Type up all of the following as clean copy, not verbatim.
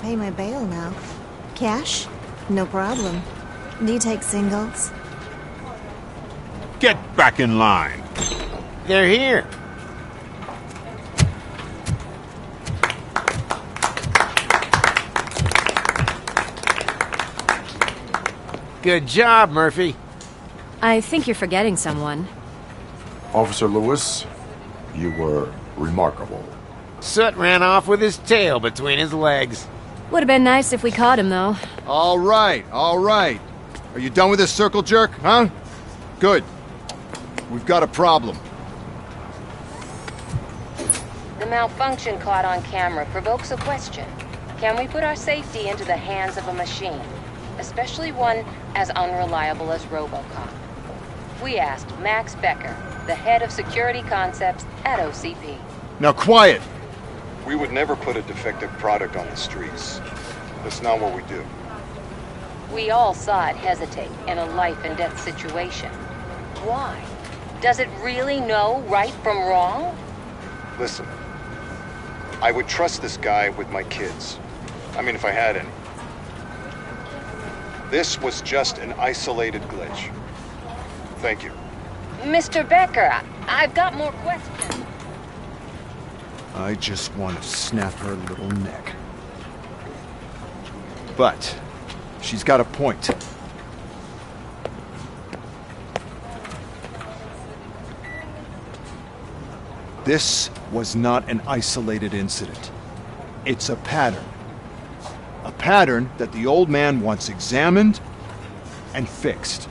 pay my bail now. Cash? No problem. Do you take singles? Get back in line. They're here. Good job, Murphy. I think you're forgetting someone. Officer Lewis, you were remarkable. Soot ran off with his tail between his legs. Would have been nice if we caught him, though. All right. Are you done with this circle jerk, huh? Good. We've got a problem. The malfunction caught on camera provokes a question. Can we put our safety into the hands of a machine? Especially one as unreliable as Robocop. We asked Max Becker, the head of security concepts at OCP. Now quiet! We would never put a defective product on the streets. That's not what we do. We all saw it hesitate in a life-and-death situation. Why? Does it really know right from wrong? Listen, I would trust this guy with my kids. I mean, if I had any. This was just an isolated glitch. Thank you. Mr. Becker, I've got more questions. I just want to snap her little neck. But she's got a point. This was not an isolated incident. It's a pattern. A pattern that the old man wants examined and fixed.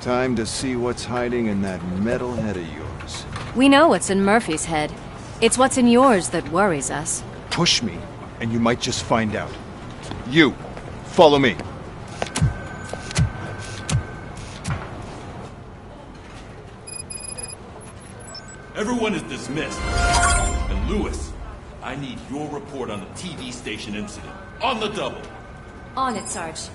Time to see what's hiding in that metal head of yours. We know what's in Murphy's head. It's what's in yours that worries us. Push me, and you might just find out. You, follow me. Everyone is dismissed. And Lewis, I need your report on the TV station incident. On the double. On it, Sarge.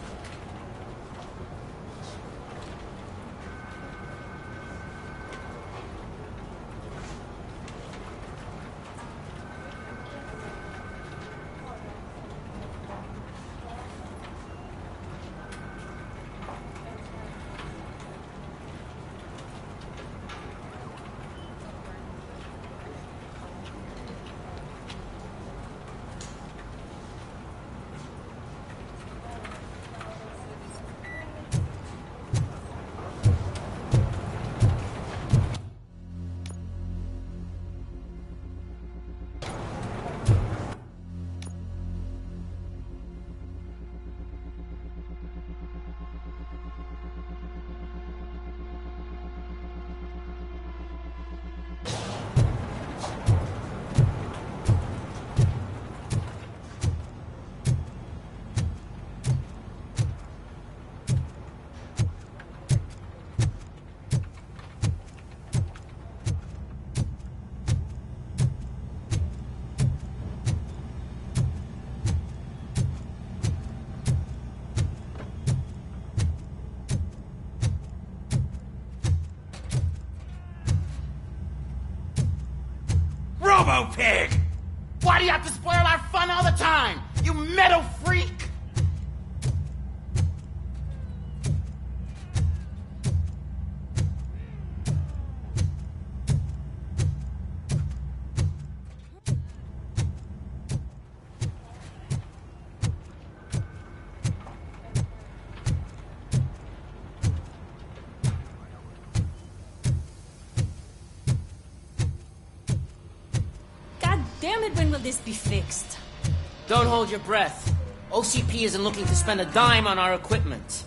Robo-Pig! Why do you have to spoil our fun all the time? You metal freak! Damn it, when will this be fixed? Don't hold your breath. OCP isn't looking to spend a dime on our equipment.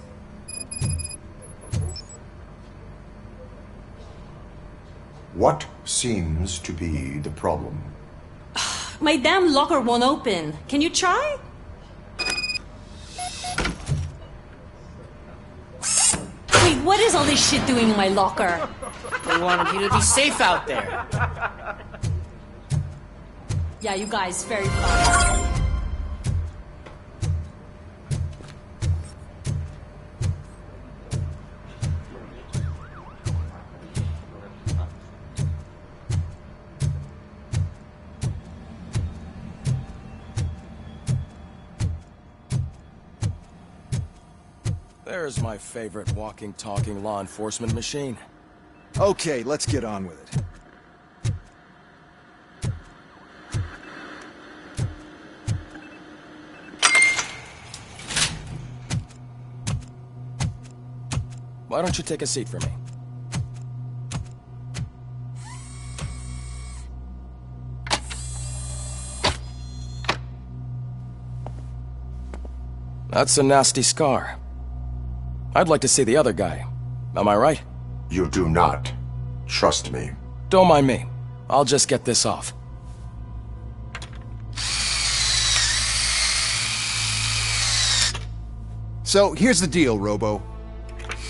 What seems to be the problem? My damn locker won't open. Can you try? Wait, what is all this shit doing in my locker? They wanted you to be safe out there. Yeah, you guys, very fun. There's my favorite walking, talking law enforcement machine. Okay, let's get on with it. Why don't you take a seat for me? That's a nasty scar. I'd like to see the other guy. Am I right? You do not. Trust me. Don't mind me. I'll just get this off. So, here's the deal, Robo.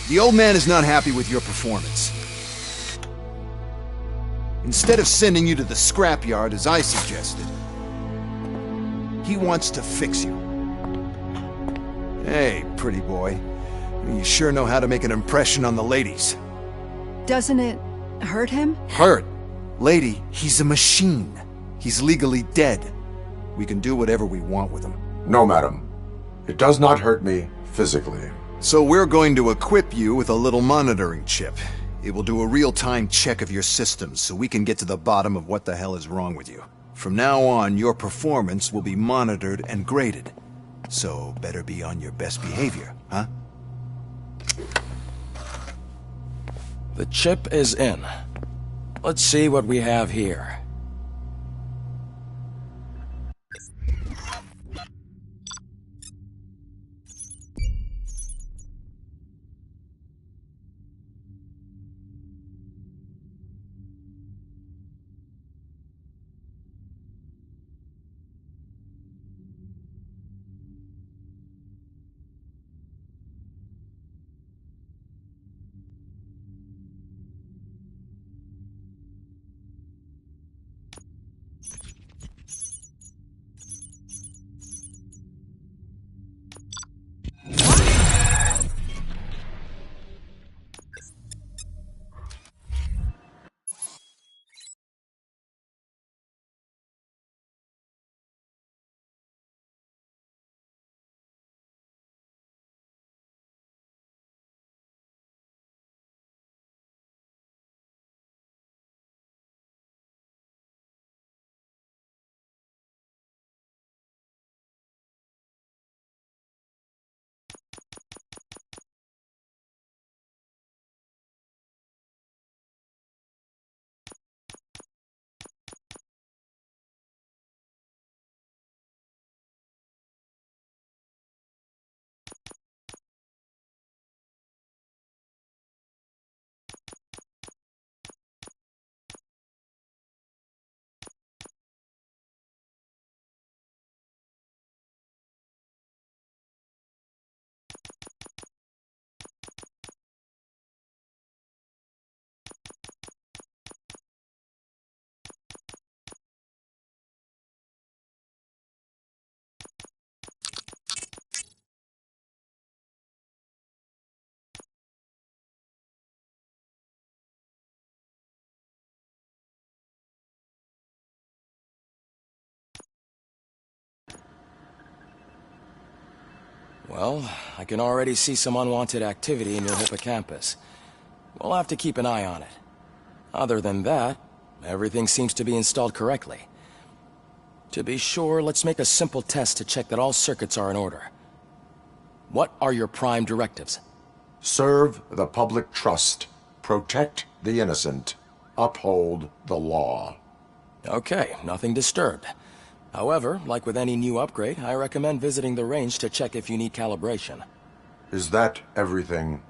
The old man is not happy with your performance. Instead of sending you to the scrapyard as I suggested, he wants to fix you. Hey, pretty boy. You sure know how to make an impression on the ladies. Doesn't it hurt him? Hurt? Lady, he's a machine. He's legally dead. We can do whatever we want with him. No, madam. It does not hurt me physically. So we're going to equip you with a little monitoring chip. It will do a real-time check of your systems so we can get to the bottom of what the hell is wrong with you. From now on, your performance will be monitored and graded. So better be on your best behavior, huh? The chip is in. Let's see what we have here. Well, I can already see some unwanted activity in your hippocampus. We'll have to keep an eye on it. Other than that, everything seems to be installed correctly. To be sure, let's make a simple test to check that all circuits are in order. What are your prime directives? Serve the public trust. Protect the innocent. Uphold the law. Okay, nothing disturbed. However, like with any new upgrade, I recommend visiting the range to check if you need calibration. Is that everything?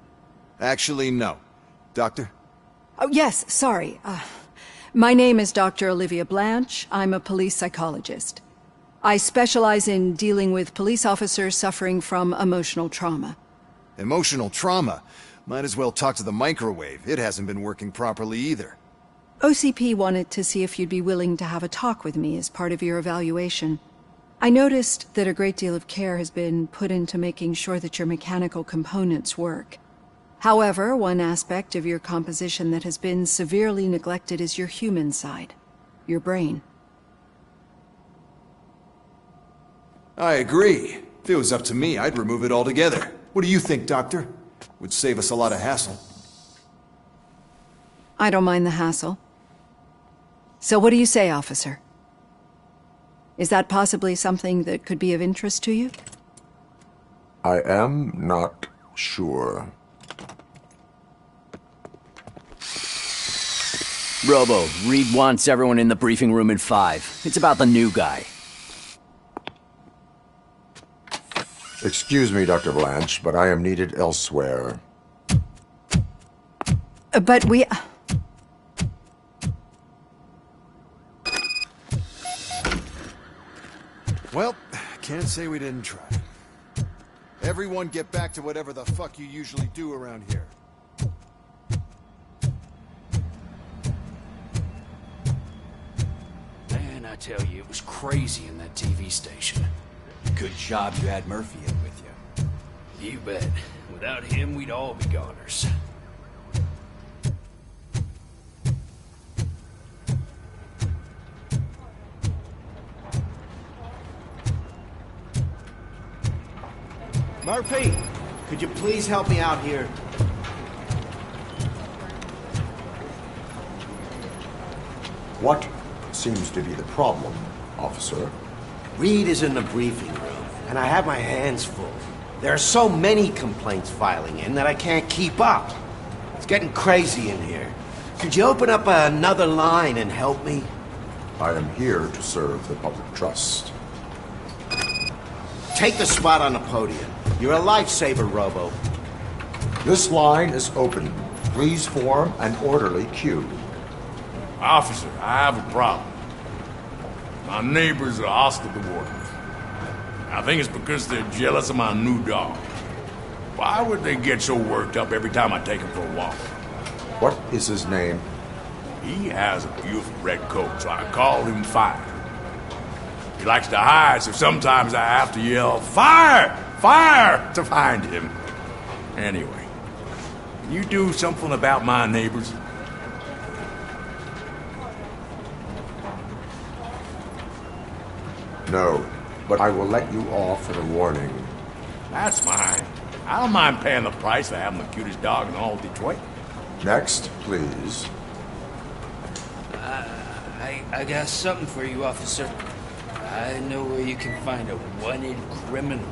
Actually, no. Doctor? Oh, yes, sorry. My name is Dr. Olivia Blanche. I'm a police psychologist. I specialize in dealing with police officers suffering from emotional trauma. Emotional trauma? Might as well talk to the microwave. It hasn't been working properly either. OCP wanted to see if you'd be willing to have a talk with me as part of your evaluation. I noticed that a great deal of care has been put into making sure that your mechanical components work. However, one aspect of your composition that has been severely neglected is your human side, your brain. I agree. If it was up to me, I'd remove it altogether. What do you think, Doctor? Would save us a lot of hassle. I don't mind the hassle. So what do you say, officer? Is that possibly something that could be of interest to you? I am not sure. Robo, Reed wants everyone in the briefing room in 5. It's about the new guy. Excuse me, Dr. Blanche, but I am needed elsewhere. But we... Well, can't say we didn't try. Everyone get back to whatever the fuck you usually do around here. Man, I tell you, it was crazy in that TV station. Good job you had Murphy in with you. You bet. Without him, we'd all be goners. Murphy, could you please help me out here? What seems to be the problem, officer? Reed is in the briefing room, and I have my hands full. There are so many complaints filing in that I can't keep up. It's getting crazy in here. Could you open up another line and help me? I am here to serve the public trust. Take the spot on the podium. You're a lifesaver, Robo. This line is open. Please form an orderly queue. Officer, I have a problem. My neighbors are hostile toward me. I think it's because they're jealous of my new dog. Why would they get so worked up every time I take him for a walk? What is his name? He has a beautiful red coat, so I call him Fire. He likes to hide, so sometimes I have to yell, "Fire! Fire!" to find him. Anyway, can you do something about my neighbors? No, but I will let you off with a warning. That's mine. I don't mind paying the price for having the cutest dog in all of Detroit. Next, please. I got something for you, officer. I know where you can find a wanted criminal.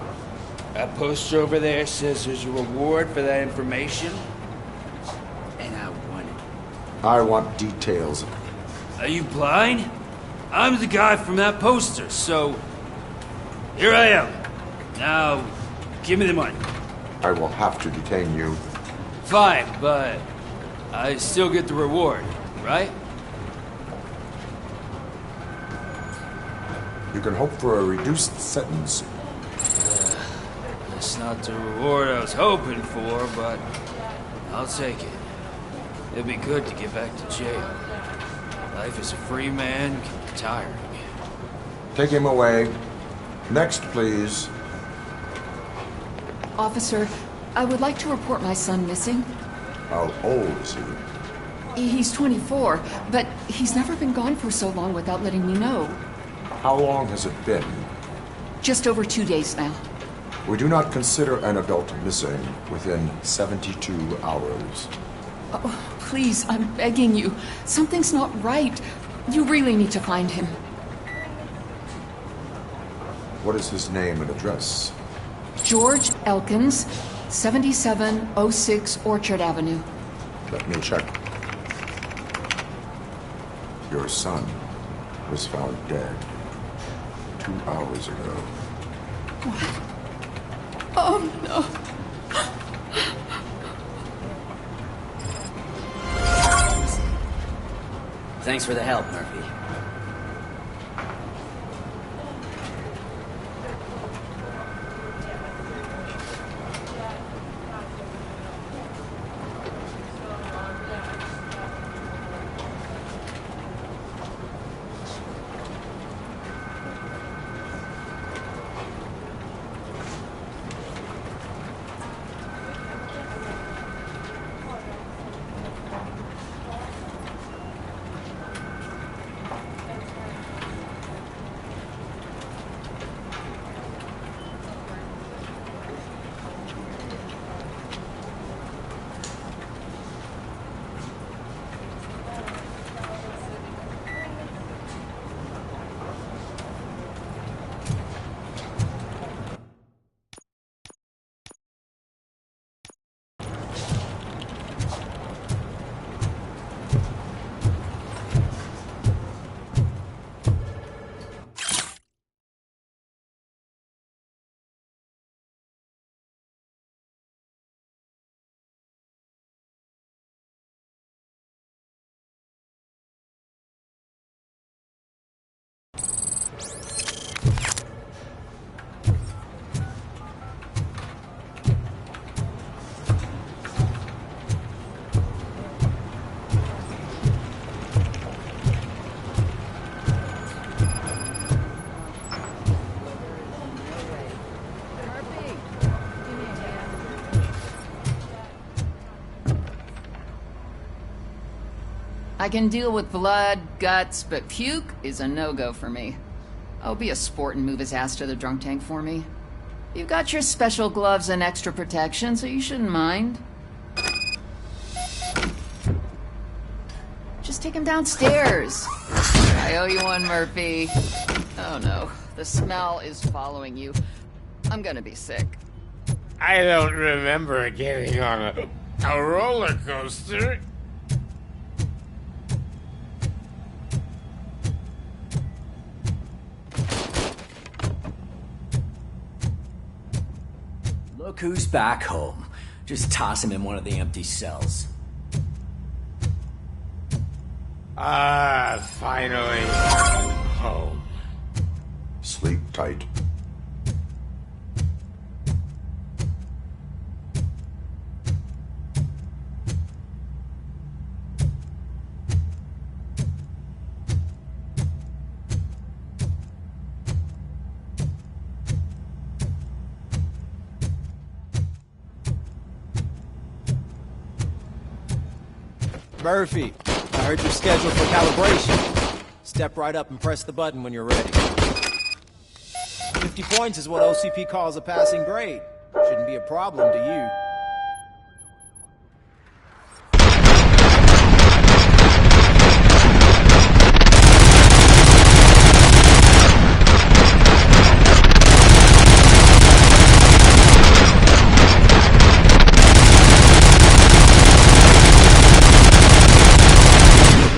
That poster over there says there's a reward for that information, and I want it. I want details. Are you blind? I'm the guy from that poster, so here I am. Now, give me the money. I will have to detain you. Fine, but I still get the reward, right? You can hope for a reduced sentence. That's not the reward I was hoping for, but I'll take it. It'll be good to get back to jail. Life as a free man can be tiring. Take him away. Next, please. Officer, I would like to report my son missing. How old is he? He's 24, but he's never been gone for so long without letting me know. How long has it been? Just over 2 days now. We do not consider an adult missing within 72 hours. Oh, please, I'm begging you. Something's not right. You really need to find him. What is his name and address? George Elkins, 7706 Orchard Avenue. Let me check. Your son was found dead 2 hours ago. What? Oh, no. Thanks for the help, Murphy. I can deal with blood, guts, but puke is a no-go for me. Oh, be a sport and move his ass to the drunk tank for me. You've got your special gloves and extra protection, so you shouldn't mind. Just take him downstairs. I owe you one, Murphy. Oh no, the smell is following you. I'm gonna be sick. I don't remember getting on a roller coaster. Look who's back home. Just toss him in one of the empty cells. Finally home. Sleep tight. Murphy, I heard you're scheduled for calibration. Step right up and press the button when you're ready. 50 points is what OCP calls a passing grade. Shouldn't be a problem to you.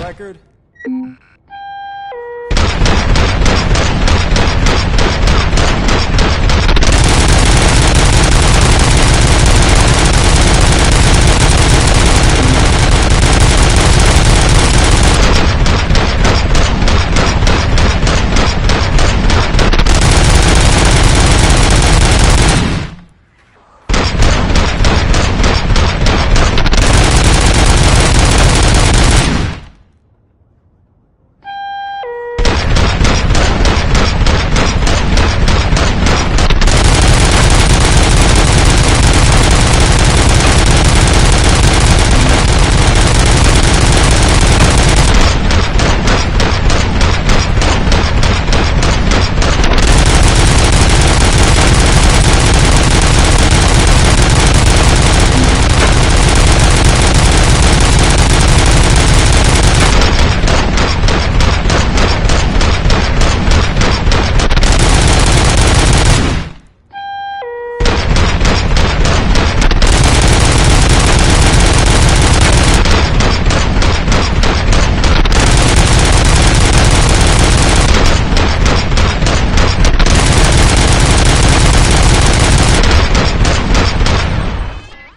Record.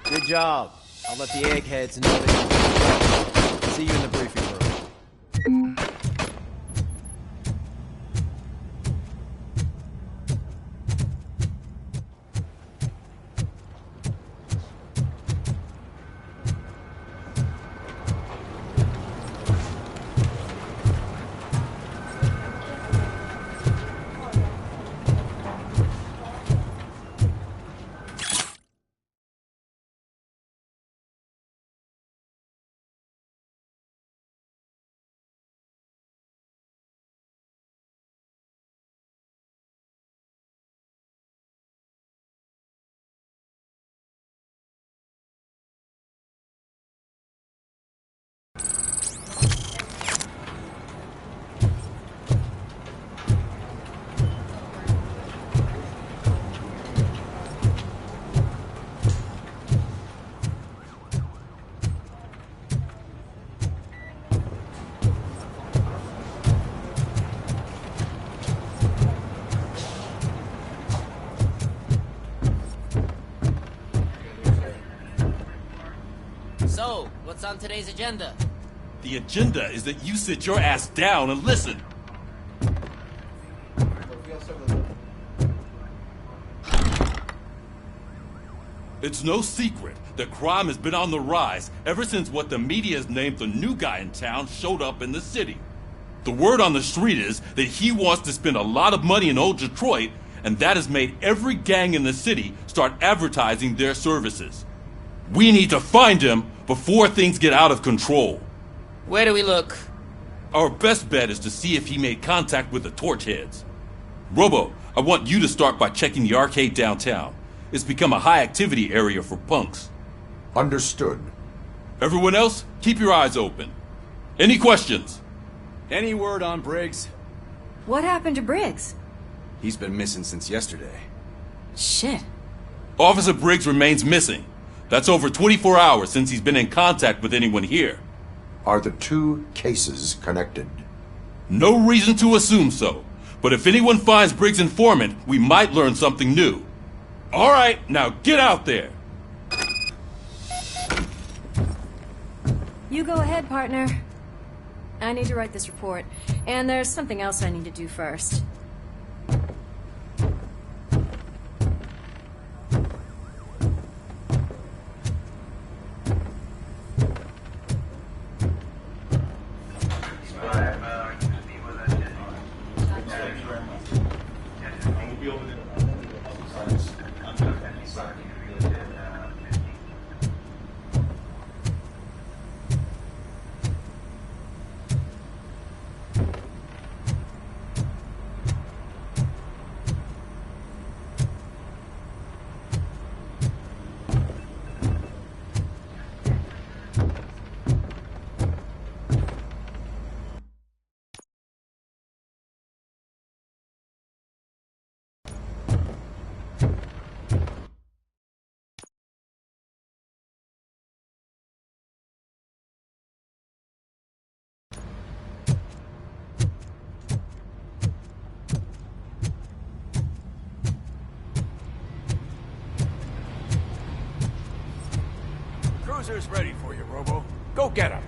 Good job. I'll let the eggheads know that you... See you in the briefing room. So, what's on today's agenda? The agenda is that you sit your ass down and listen. It's no secret that crime has been on the rise ever since what the media has named the new guy in town showed up in the city. The word on the street is that he wants to spend a lot of money in old Detroit, and that has made every gang in the city start advertising their services. We need to find him before things get out of control. Where do we look? Our best bet is to see if he made contact with the Torchheads. Robo, I want you to start by checking the arcade downtown. It's become a high-activity area for punks. Understood. Everyone else, keep your eyes open. Any questions? Any word on Briggs? What happened to Briggs? He's been missing since yesterday. Shit. Officer Briggs remains missing. That's over 24 hours since he's been in contact with anyone here. Are the two cases connected? No reason to assume so. But if anyone finds Briggs' informant, we might learn something new. All right, now get out there. You go ahead, partner. I need to write this report, and there's something else I need to do first. Cruiser's ready for you, Robo. Go get him.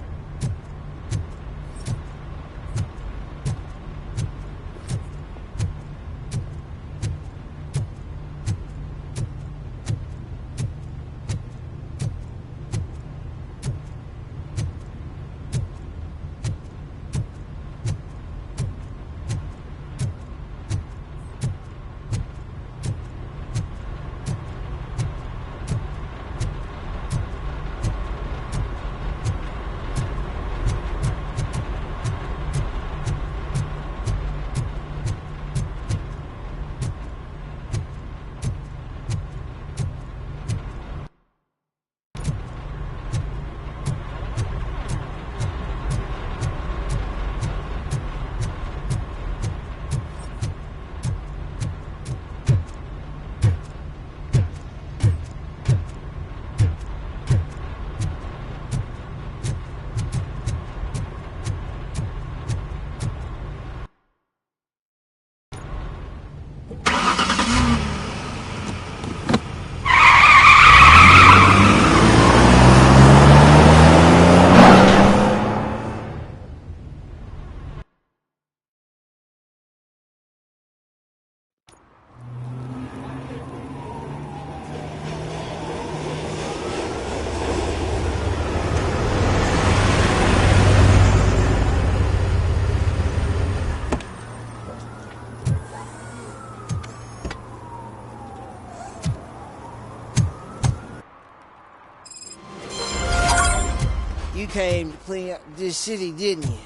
You came to clean up this city, didn't you?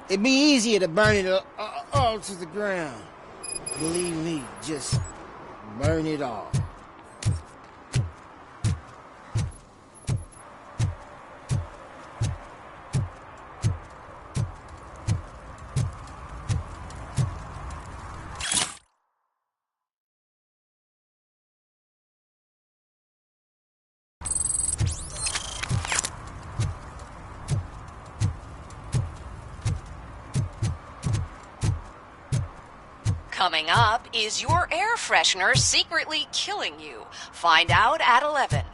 It'd be easier to burn it all to the ground. Believe me, just burn it all. Coming up, is your air freshener secretly killing you? Find out at 11.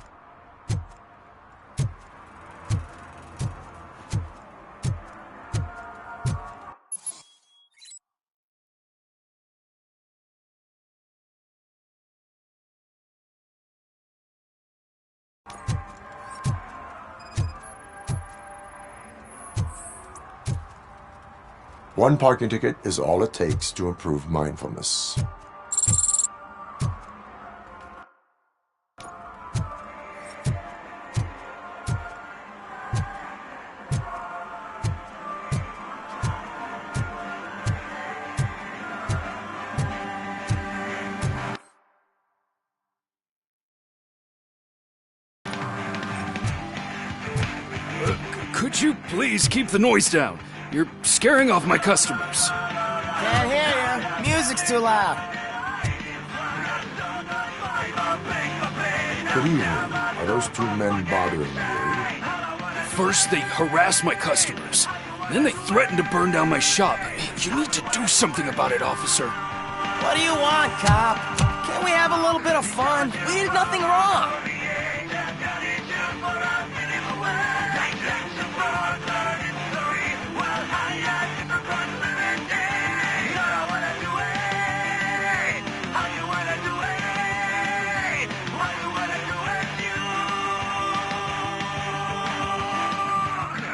One parking ticket is all it takes to improve mindfulness. Could you please keep the noise down? You're scaring off my customers. Can't hear you. Music's too loud. Good evening. Are those two men bothering you? First, they harass my customers. Then they threaten to burn down my shop. You need to do something about it, officer. What do you want, cop? Can't we have a little bit of fun? We did nothing wrong.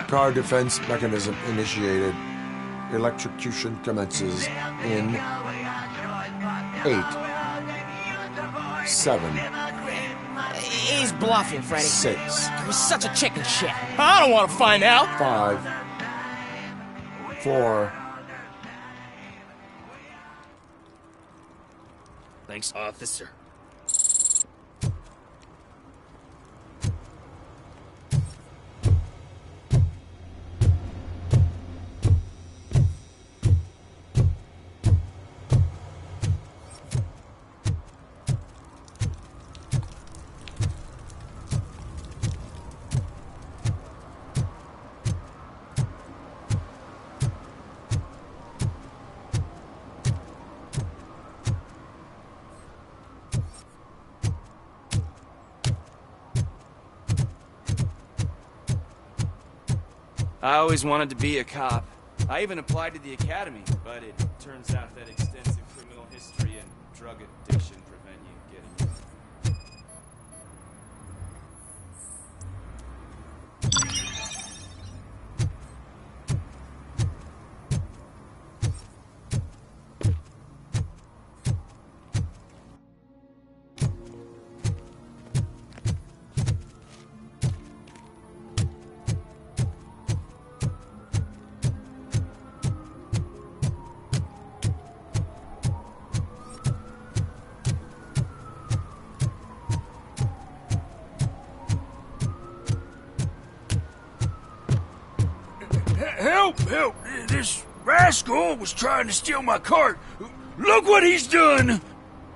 Car defense mechanism initiated. Electrocution commences in 8, 7. He's bluffing, Freddy. 6. You're such a chicken shit. I don't want to find out. 5, 4. Thanks, officer. I always wanted to be a cop. I even applied to the academy, but it turns out that extensive criminal history and drug addiction prevent you getting in. Help! This rascal was trying to steal my cart. Look what he's done!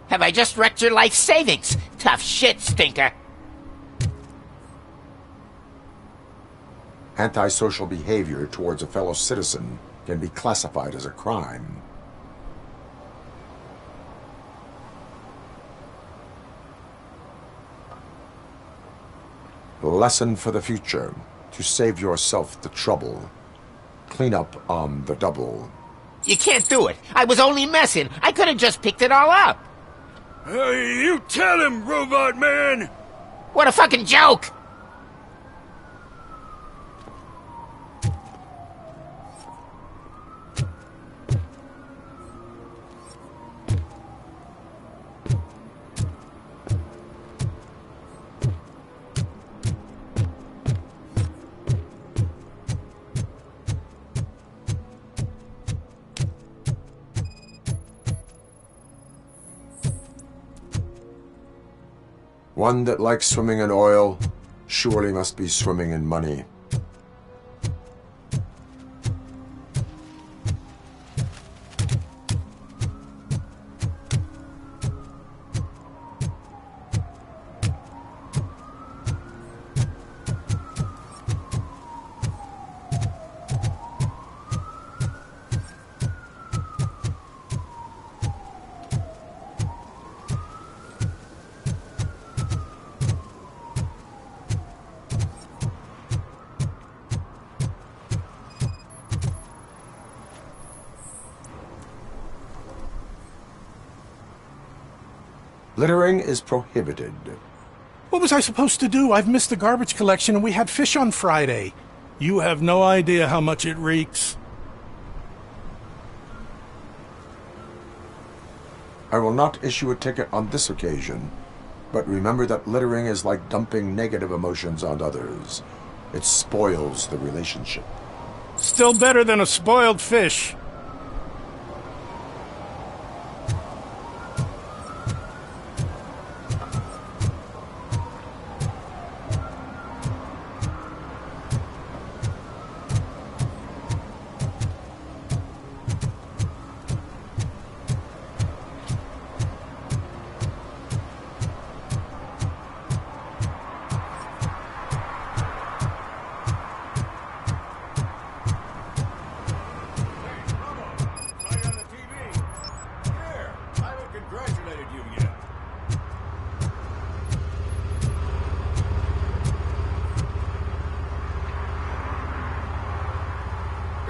Have I just wrecked your life savings? Tough shit, stinker. Antisocial behavior towards a fellow citizen can be classified as a crime. Lesson for the future. To save yourself the trouble. Clean up on the double. You can't do it. I was only messing. I could have just picked it all up. You tell him, Robot Man! What a fucking joke! One that likes swimming in oil surely must be swimming in money. Littering is prohibited. What was I supposed to do? I've missed the garbage collection and we had fish on Friday. You have no idea how much it reeks. I will not issue a ticket on this occasion, but remember that littering is like dumping negative emotions on others. It spoils the relationship. Still better than a spoiled fish.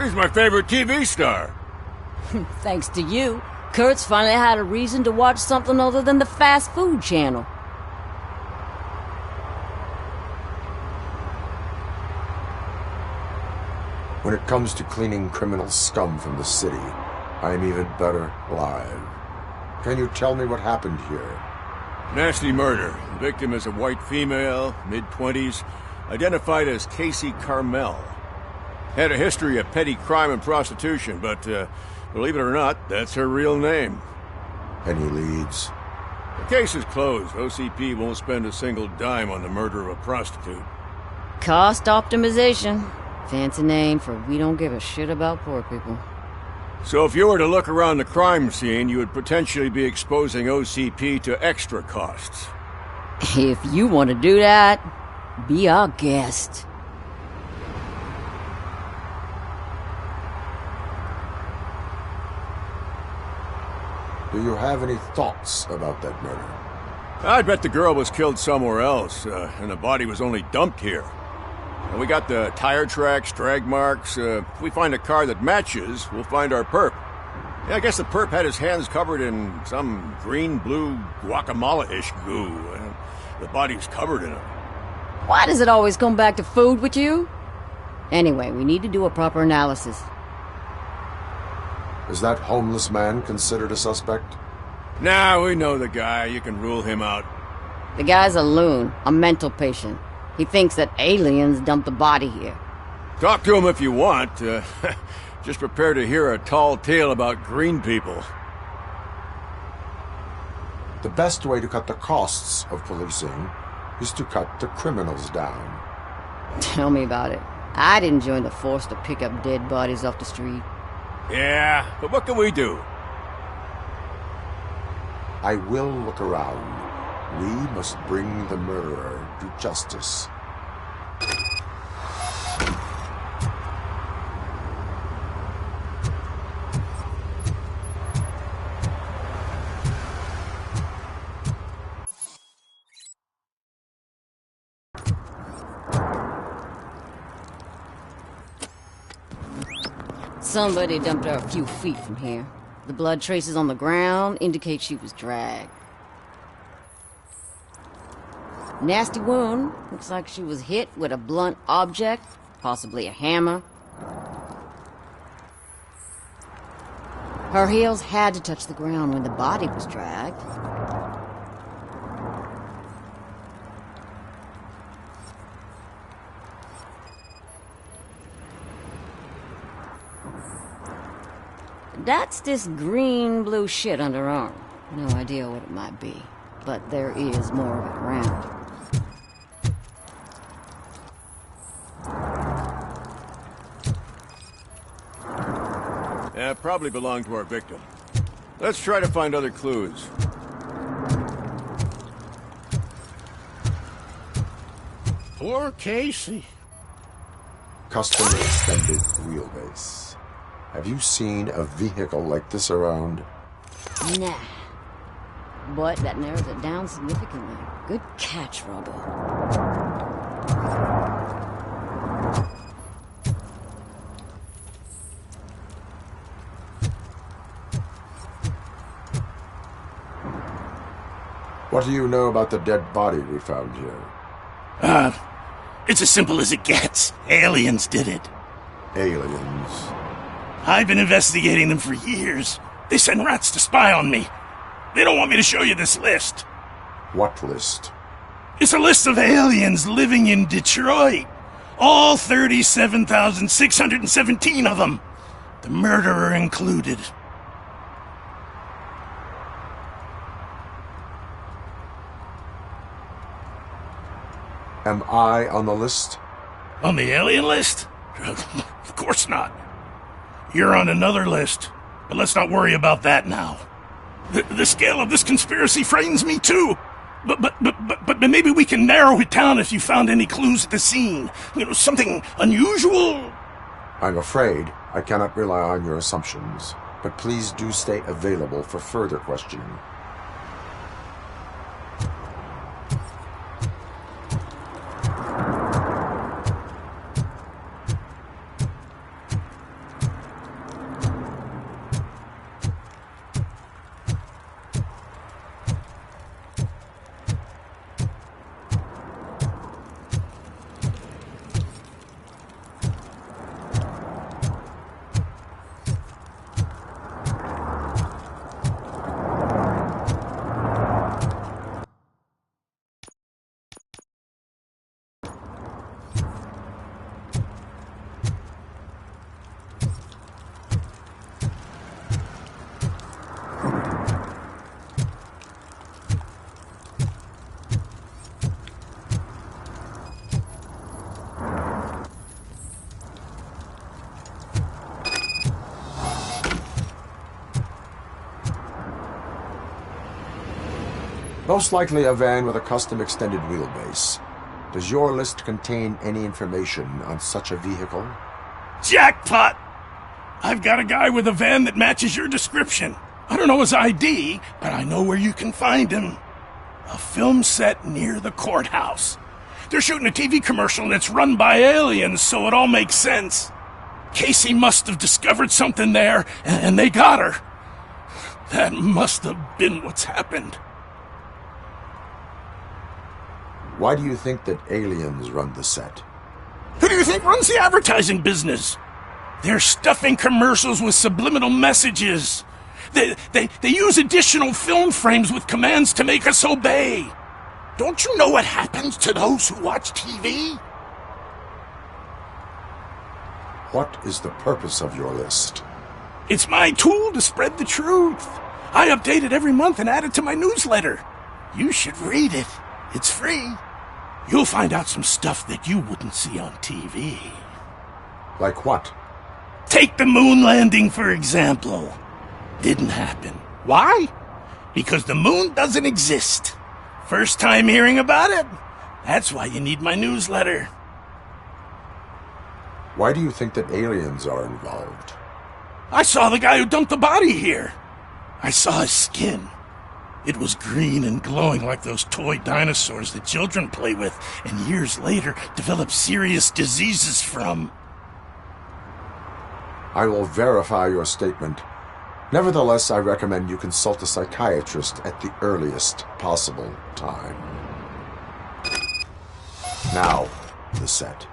He's my favorite TV star. Thanks to you, Kurt's finally had a reason to watch something other than the fast food channel. When it comes to cleaning criminal scum from the city, I am even better live. Can you tell me what happened here? Nasty murder. The victim is a white female, mid-20s, identified as Casey Carmel. Had a history of petty crime and prostitution, but believe it or not, that's her real name. Any leads? The case is closed. OCP won't spend a single dime on the murder of a prostitute. Cost optimization. Fancy name for we don't give a shit about poor people. So if you were to look around the crime scene, you would potentially be exposing OCP to extra costs. If you want to do that, be our guest. Do you have any thoughts about that murder? I'd bet the girl was killed somewhere else, and the body was only dumped here. And we got the tire tracks, drag marks. If we find a car that matches, we'll find our perp. Yeah, I guess the perp had his hands covered in some green-blue guacamole-ish goo. The body's covered in it. Why does it always come back to food with you? Anyway, we need to do a proper analysis. Is that homeless man considered a suspect? Nah, we know the guy. You can rule him out. The guy's a loon, a mental patient. He thinks that aliens dumped the body here. Talk to him if you want. Just prepare to hear a tall tale about green people. The best way to cut the costs of policing is to cut the criminals down. Tell me about it. I didn't join the force to pick up dead bodies off the street. Yeah, but what can we do? I will look around. We must bring the murderer to justice. Somebody dumped her a few feet from here. The blood traces on the ground indicate she was dragged. Nasty wound. Looks like she was hit with a blunt object, possibly a hammer. Her heels had to touch the ground when the body was dragged. That's this green-blue shit under her arm. No idea what it might be, but there is more of it around. Yeah, probably belonged to our victim. Let's try to find other clues. Poor Casey. Custom extended wheelbase. Have you seen a vehicle like this around? Nah. But that narrows it down significantly. Good catch, Robo. What do you know about the dead body we found here? It's as simple as it gets. Aliens did it. Aliens? I've been investigating them for years. They send rats to spy on me. They don't want me to show you this list. What list? It's a list of aliens living in Detroit. All 37,617 of them. The murderer included. Am I on the list? On the alien list? Of course not. You're on another list, but let's not worry about that now. The scale of this conspiracy frightens me too. But maybe we can narrow it down if you found any clues at the scene. You know, something unusual. I'm afraid I cannot rely on your assumptions, but please do stay available for further questioning. Most likely a van with a custom extended wheelbase. Does your list contain any information on such a vehicle? Jackpot! I've got a guy with a van that matches your description. I don't know his ID, but I know where you can find him. A film set near the courthouse. They're shooting a TV commercial and it's run by aliens, so it all makes sense. Casey must have discovered something there, and they got her. That must have been what's happened. Why do you think that aliens run the set? Who do you think runs the advertising business? They're stuffing commercials with subliminal messages. They use additional film frames with commands to make us obey. Don't you know what happens to those who watch TV? What is the purpose of your list? It's my tool to spread the truth. I update it every month and add it to my newsletter. You should read it. It's free. You'll find out some stuff that you wouldn't see on TV. Like what? Take the moon landing, for example. Didn't happen. Why? Because the moon doesn't exist. First time hearing about it? That's why you need my newsletter. Why do you think that aliens are involved? I saw the guy who dumped the body here. I saw his skin. It was green and glowing like those toy dinosaurs that children play with and years later develop serious diseases from. I will verify your statement. Nevertheless, I recommend you consult a psychiatrist at the earliest possible time. Now, the set.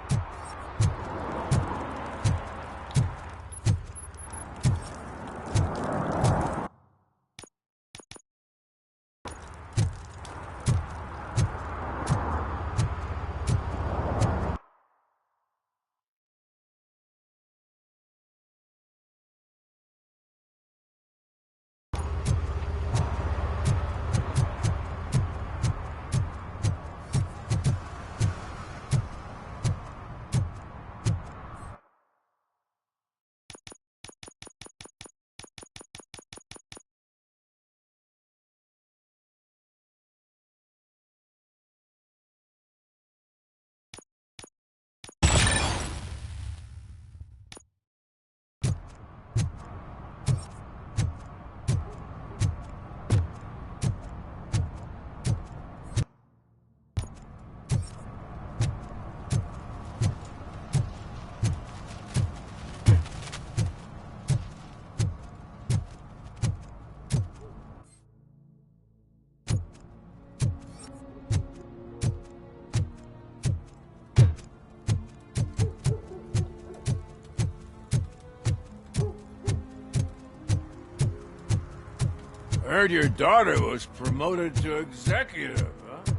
I heard your daughter was promoted to executive, huh?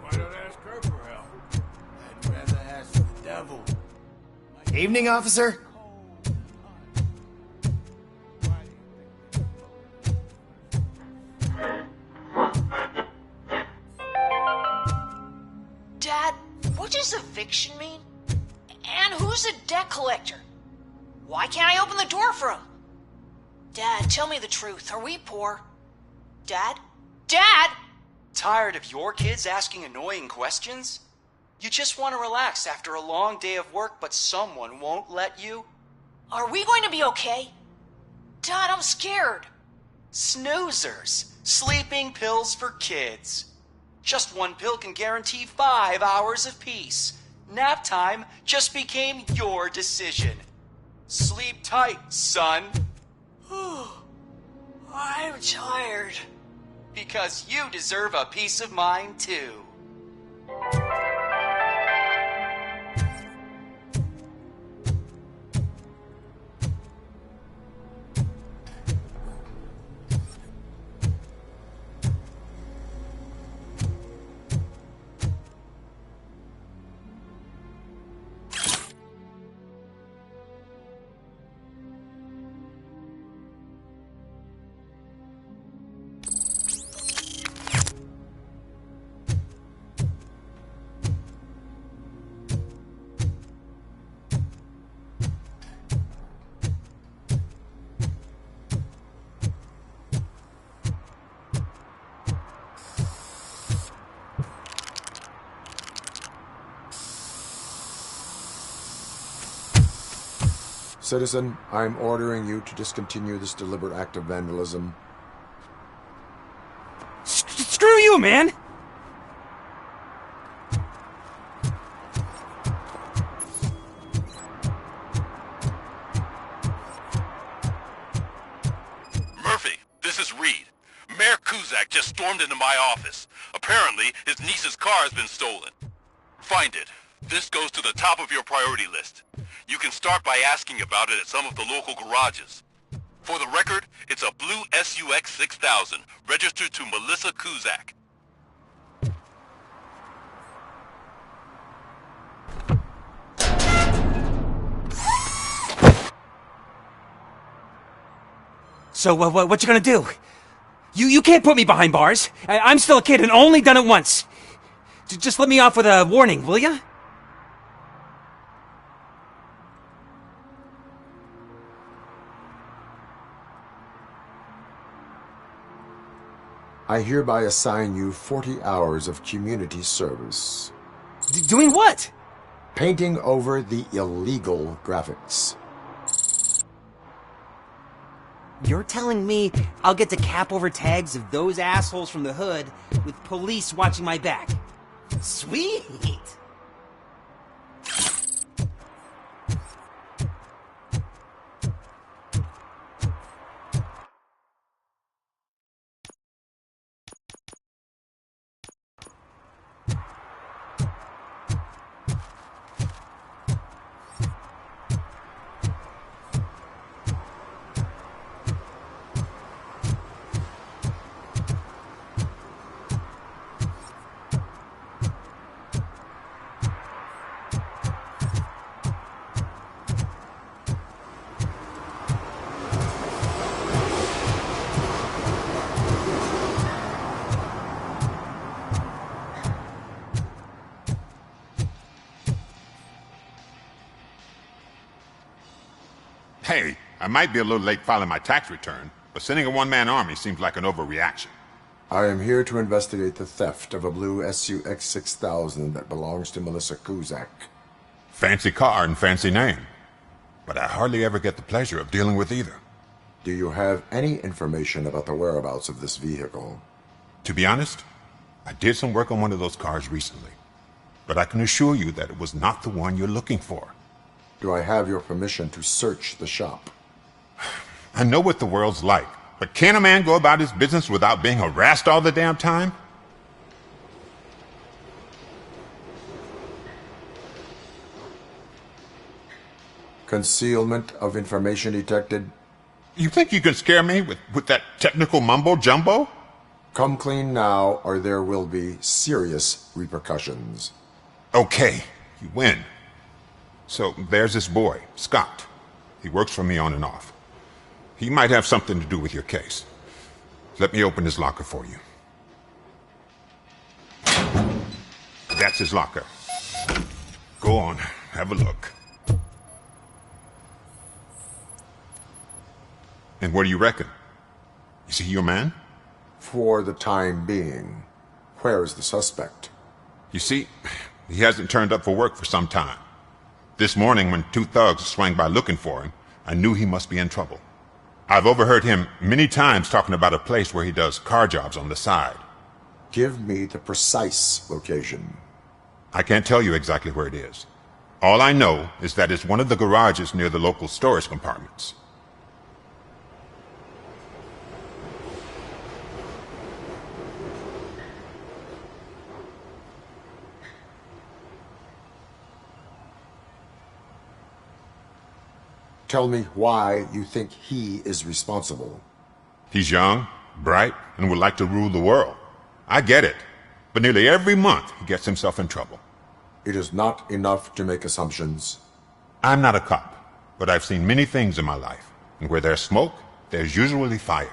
Why don't ask her for help? I'd rather ask the devil. Evening, officer. Dad, what does eviction mean? And who's a debt collector? Why can't I open the door for him? Dad, tell me the truth. Are we poor? Dad? Dad! Tired of your kids asking annoying questions? You just want to relax after a long day of work, but someone won't let you? Are we going to be okay? Dad, I'm scared. Snoozers. Sleeping pills for kids. Just one pill can guarantee 5 hours of peace. Nap time just became your decision. Sleep tight, son. I'm tired. Because you deserve a peace of mind, too. Citizen, I'm ordering you to discontinue this deliberate act of vandalism. Screw you, man! Murphy, this is Reed. Mayor Kuzak just stormed into my office. Apparently, his niece's car has been stolen. Find it. This goes to the top of your priority list. You can start by asking about it at some of the local garages. For the record, it's a blue SUX 6000, registered to Melissa Kuzak. So, what you gonna do? You can't put me behind bars. I'm still a kid and only done it once. Just let me off with a warning, will ya? I hereby assign you 40 hours of community service. Doing what? Painting over the illegal graphics. You're telling me I'll get to cap over tags of those assholes from the hood with police watching my back? Sweet! Hey, I might be a little late filing my tax return, but sending a one-man army seems like an overreaction. I am here to investigate the theft of a blue SUX 6000 that belongs to Melissa Kuzak. Fancy car and fancy name, but I hardly ever get the pleasure of dealing with either. Do you have any information about the whereabouts of this vehicle? To be honest, I did some work on one of those cars recently, but I can assure you that it was not the one you're looking for. Do I have your permission to search the shop? I know what the world's like, but can a man go about his business without being harassed all the damn time? Concealment of information detected. You think you can scare me with that technical mumbo-jumbo? Come clean now, or there will be serious repercussions. Okay, you win. So there's this boy, Scott. He works for me on and off. He might have something to do with your case. Let me open his locker for you. That's his locker. Go on, have a look. And what do you reckon? Is he your man? For the time being. Where is the suspect? You see, he hasn't turned up for work for some time. This morning, when two thugs swang by looking for him, I knew he must be in trouble. I've overheard him many times talking about a place where he does car jobs on the side. Give me the precise location. I can't tell you exactly where it is. All I know is that it's one of the garages near the local storage compartments. Tell me why you think he is responsible. He's young, bright, and would like to rule the world. I get it. But nearly every month, he gets himself in trouble. It is not enough to make assumptions. I'm not a cop, but I've seen many things in my life. And where there's smoke, there's usually fire.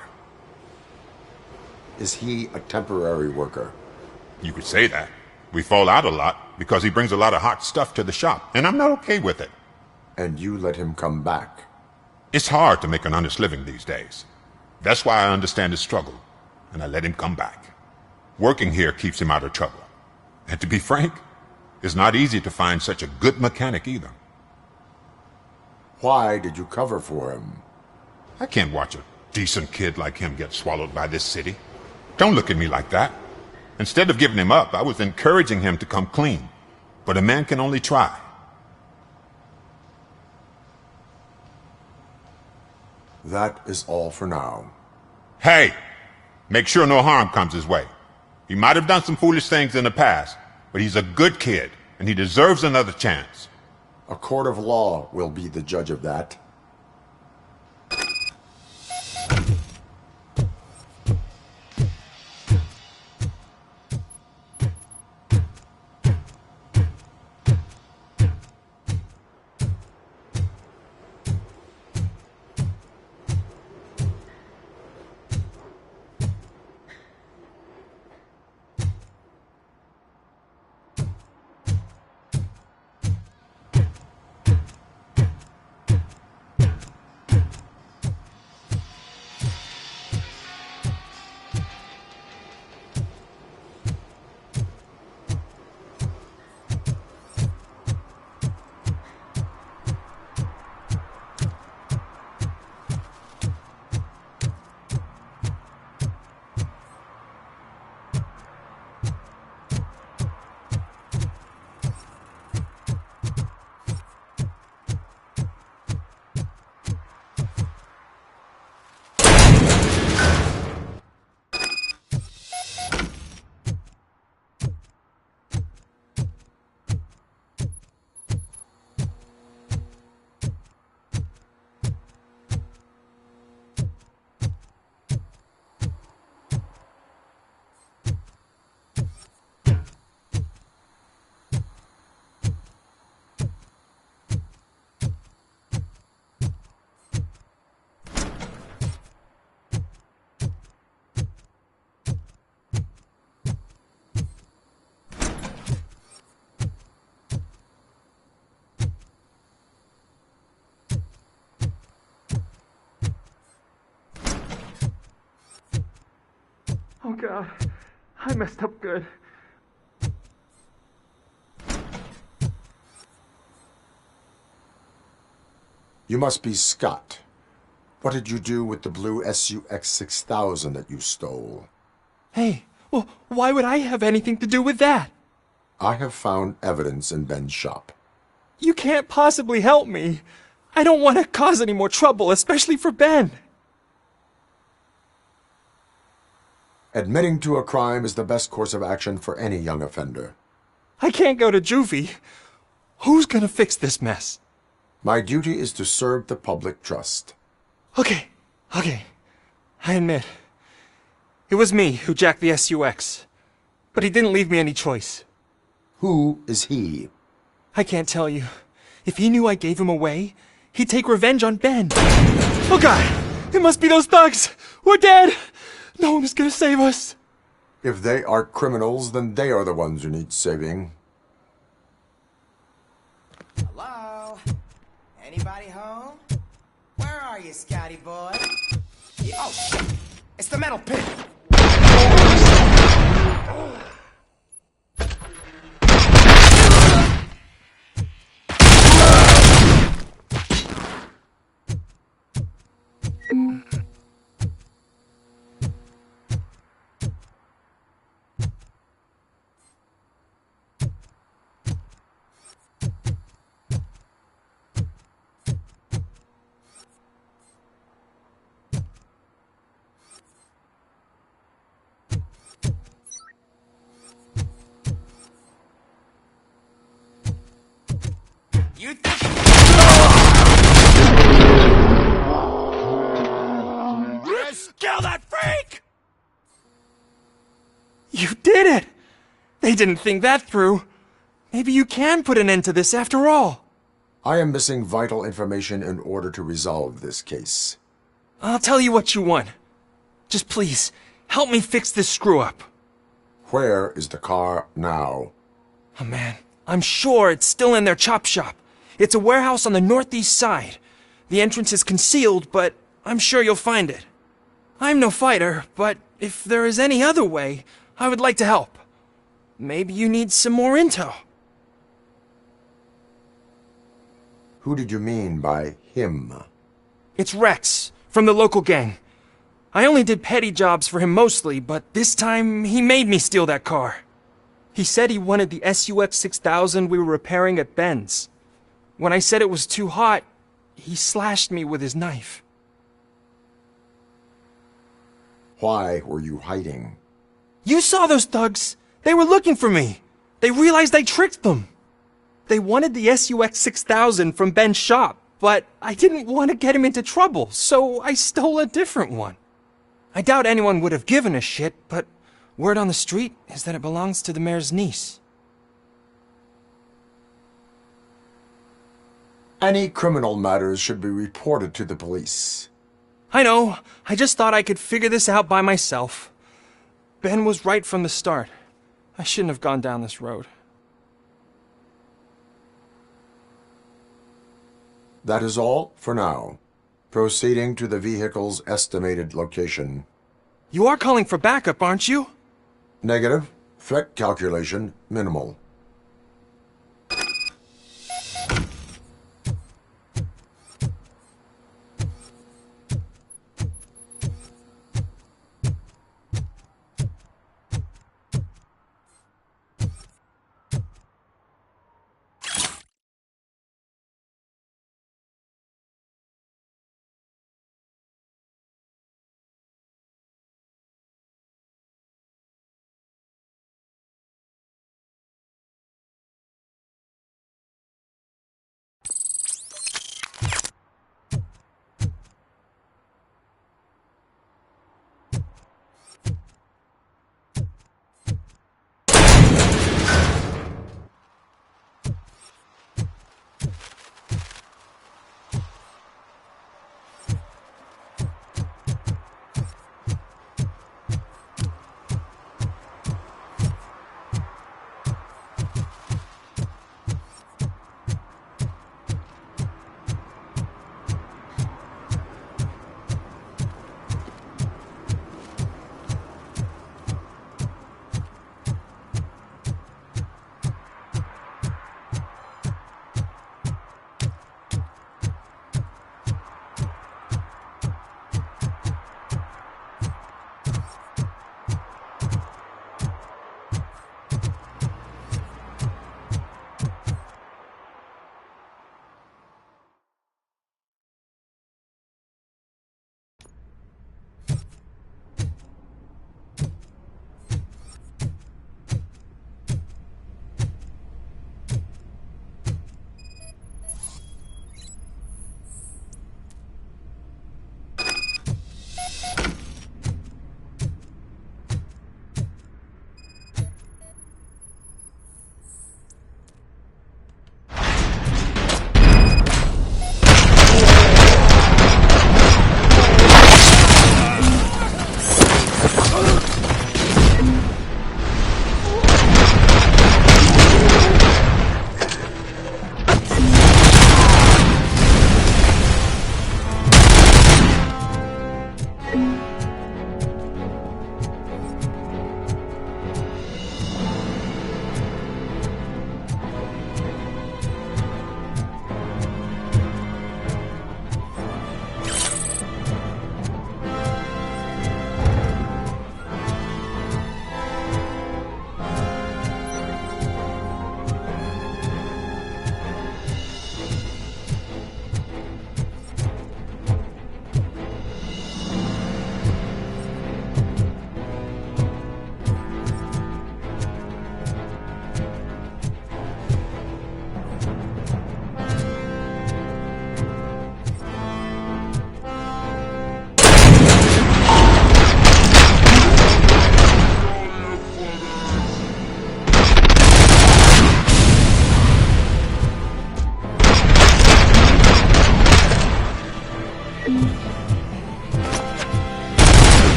Is he a temporary worker? You could say that. We fall out a lot because he brings a lot of hot stuff to the shop, and I'm not okay with it. And you let him come back? It's hard to make an honest living these days. That's why I understand his struggle, and I let him come back. Working here keeps him out of trouble. And to be frank, it's not easy to find such a good mechanic either. Why did you cover for him? I can't watch a decent kid like him get swallowed by this city. Don't look at me like that. Instead of giving him up, I was encouraging him to come clean. But a man can only try. That is all for now. Hey! Make sure no harm comes his way. He might have done some foolish things in the past, but he's a good kid, and he deserves another chance. A court of law will be the judge of that. Oh God, I messed up good. You must be Scott. What did you do with the blue SUX 6000 that you stole? Hey, well, why would I have anything to do with that? I have found evidence in Ben's shop. You can't possibly help me. I don't want to cause any more trouble, especially for Ben. Admitting to a crime is the best course of action for any young offender. I can't go to juvie. Who's gonna fix this mess? My duty is to serve the public trust. Okay. I admit. It was me who jacked the SUX. But he didn't leave me any choice. Who is he? I can't tell you. If he knew I gave him away, he'd take revenge on Ben. Oh God! It must be those thugs! We're dead! No one is gonna save us. If they are criminals, then they are the ones who need saving. Hello? Anybody home? Where are you, Scotty boy? Oh, shit! It's the metal pit! You think... Kill that freak! You did it! They didn't think that through. Maybe you can put an end to this after all. I am missing vital information in order to resolve this case. I'll tell you what you want. Just please, help me fix this screw-up. Where is the car now? Oh man, I'm sure it's still in their chop shop. It's a warehouse on the northeast side. The entrance is concealed, but I'm sure you'll find it. I'm no fighter, but if there is any other way, I would like to help. Maybe you need some more intel. Who did you mean by him? It's Rex, from the local gang. I only did petty jobs for him mostly, but this time he made me steal that car. He said he wanted the SUX 6000 we were repairing at Ben's. When I said it was too hot, he slashed me with his knife. Why were you hiding? You saw those thugs! They were looking for me! They realized I tricked them! They wanted the SUX 6000 from Ben's shop, but I didn't want to get him into trouble, so I stole a different one. I doubt anyone would have given a shit, but word on the street is that it belongs to the mayor's niece. Any criminal matters should be reported to the police. I know. I just thought I could figure this out by myself. Ben was right from the start. I shouldn't have gone down this road. That is all for now. Proceeding to the vehicle's estimated location. You are calling for backup, aren't you? Negative. Threat calculation minimal.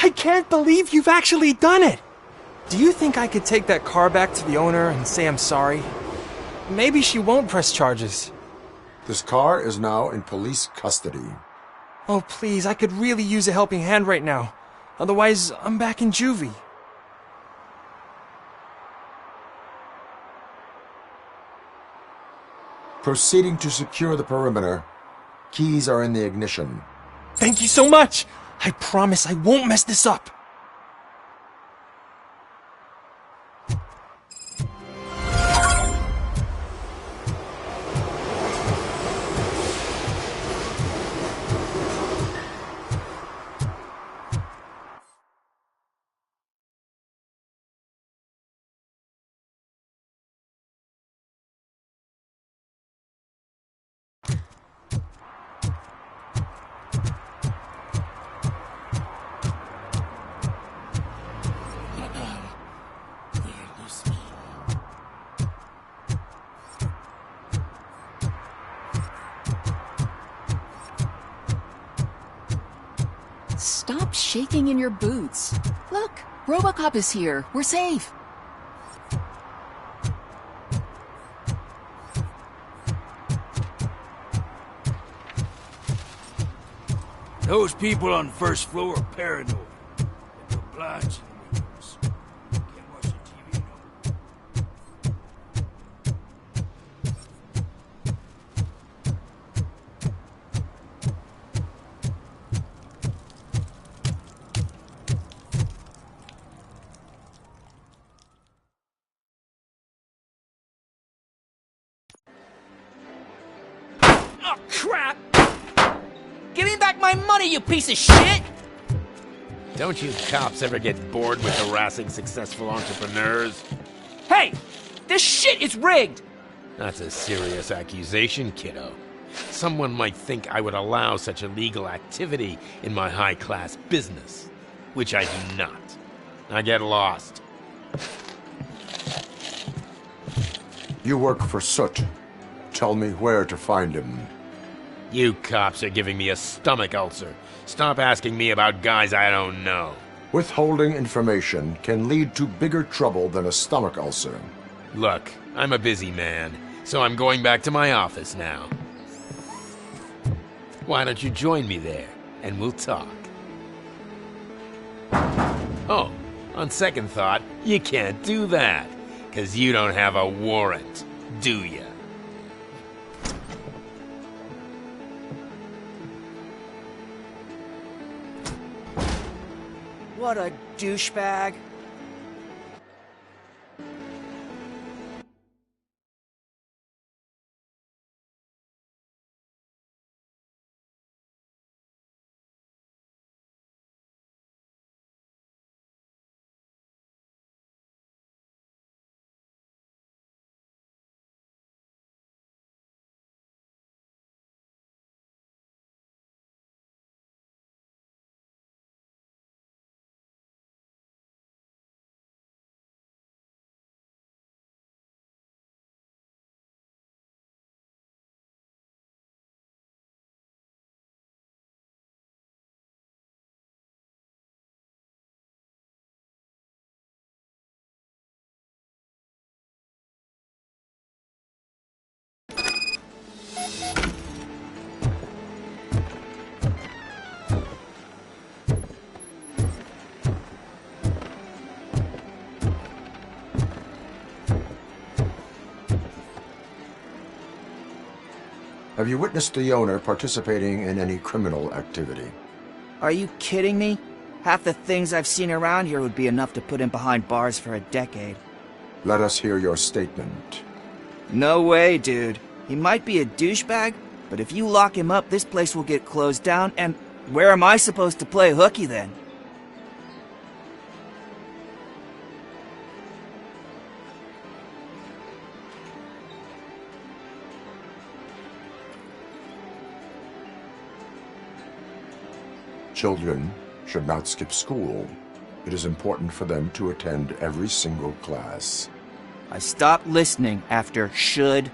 I can't believe you've actually done it! Do you think I could take that car back to the owner and say I'm sorry? Maybe she won't press charges. This car is now in police custody. Oh, please, I could really use a helping hand right now. Otherwise, I'm back in juvie. Proceeding to secure the perimeter. Keys are in the ignition. Thank you so much! I promise I won't mess this up. Stop shaking in your boots. Look, Robocop is here. We're safe. Those people on the first floor are paranoid. They put blinds in the windows. Can't watch the TV no. Oh, crap! Give me back my money, you piece of shit! Don't you cops ever get bored with harassing successful entrepreneurs? Hey! This shit is rigged! That's a serious accusation, kiddo. Someone might think I would allow such illegal activity in my high-class business, which I do not. I get lost. You work for Soot. Tell me where to find him. You cops are giving me a stomach ulcer. Stop asking me about guys I don't know. Withholding information can lead to bigger trouble than a stomach ulcer. Look, I'm a busy man, so I'm going back to my office now. Why don't you join me there, and we'll talk. Oh, on second thought, you can't do that, 'cause you don't have a warrant, do ya? What a douchebag. Have you witnessed the owner participating in any criminal activity? Are you kidding me? Half the things I've seen around here would be enough to put him behind bars for a decade. Let us hear your statement. No way, dude. He might be a douchebag, but if you lock him up, this place will get closed down, and where am I supposed to play hooky then? Children should not skip school. It is important for them to attend every single class. I stopped listening after should.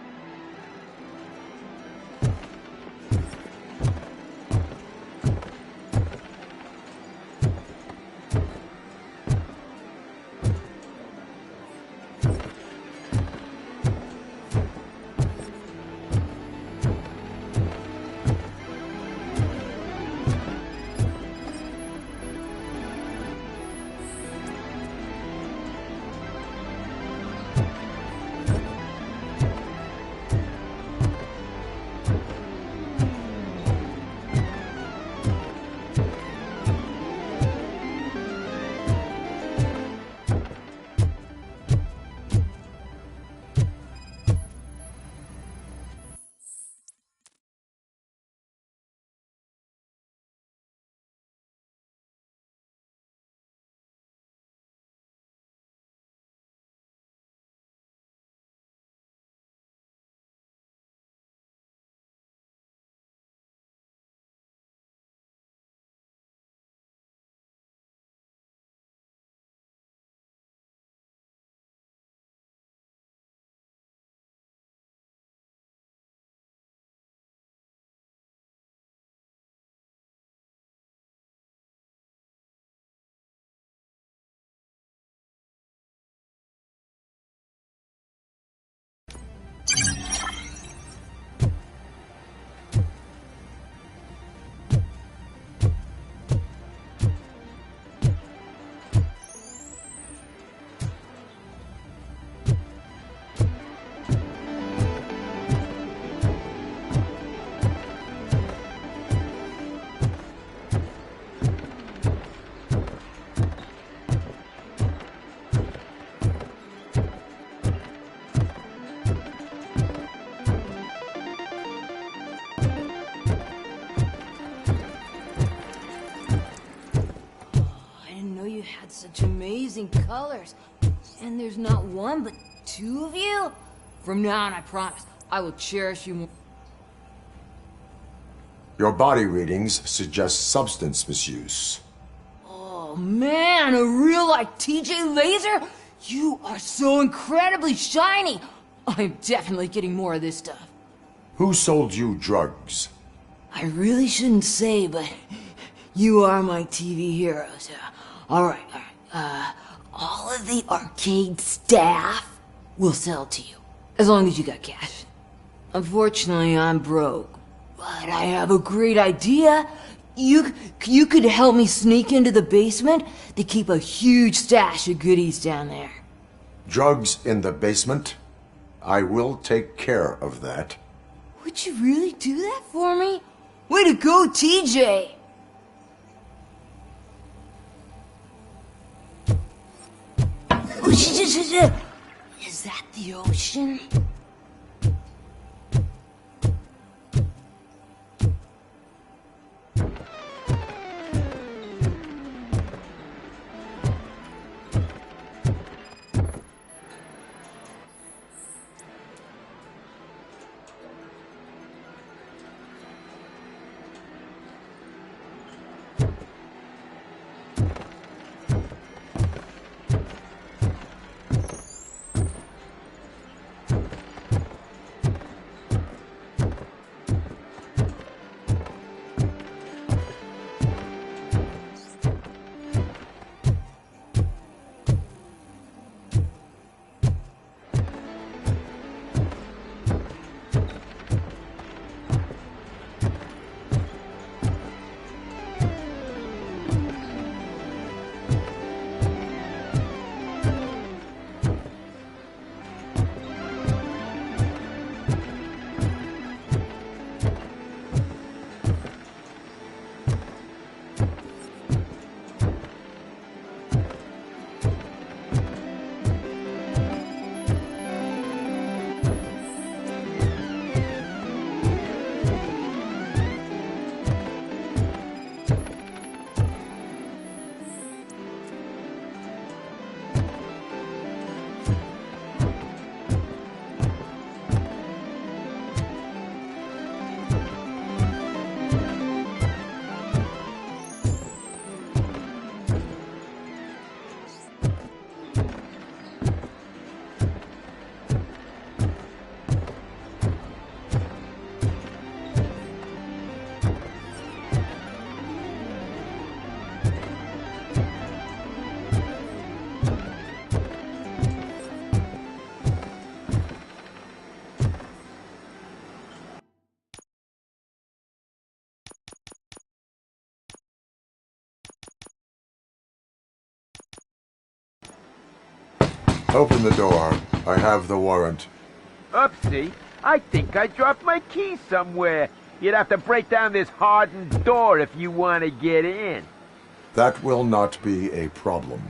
had such amazing colors. And there's not one, but two of you? From now on, I promise, I will cherish you more. Your body readings suggest substance misuse. Oh man, a real like TJ Laser? You are so incredibly shiny! I'm definitely getting more of this stuff. Who sold you drugs? I really shouldn't say, but you are my TV heroes. Alright. All of the arcade staff will sell to you, as long as you got cash. Unfortunately, I'm broke, but I have a great idea. You could help me sneak into the basement. They keep a huge stash of goodies down there. Drugs in the basement? I will take care of that. Would you really do that for me? Way to go, TJ! Is that the ocean? Open the door. I have the warrant. Oopsie. I think I dropped my key somewhere. You'd have to break down this hardened door if you want to get in. That will not be a problem.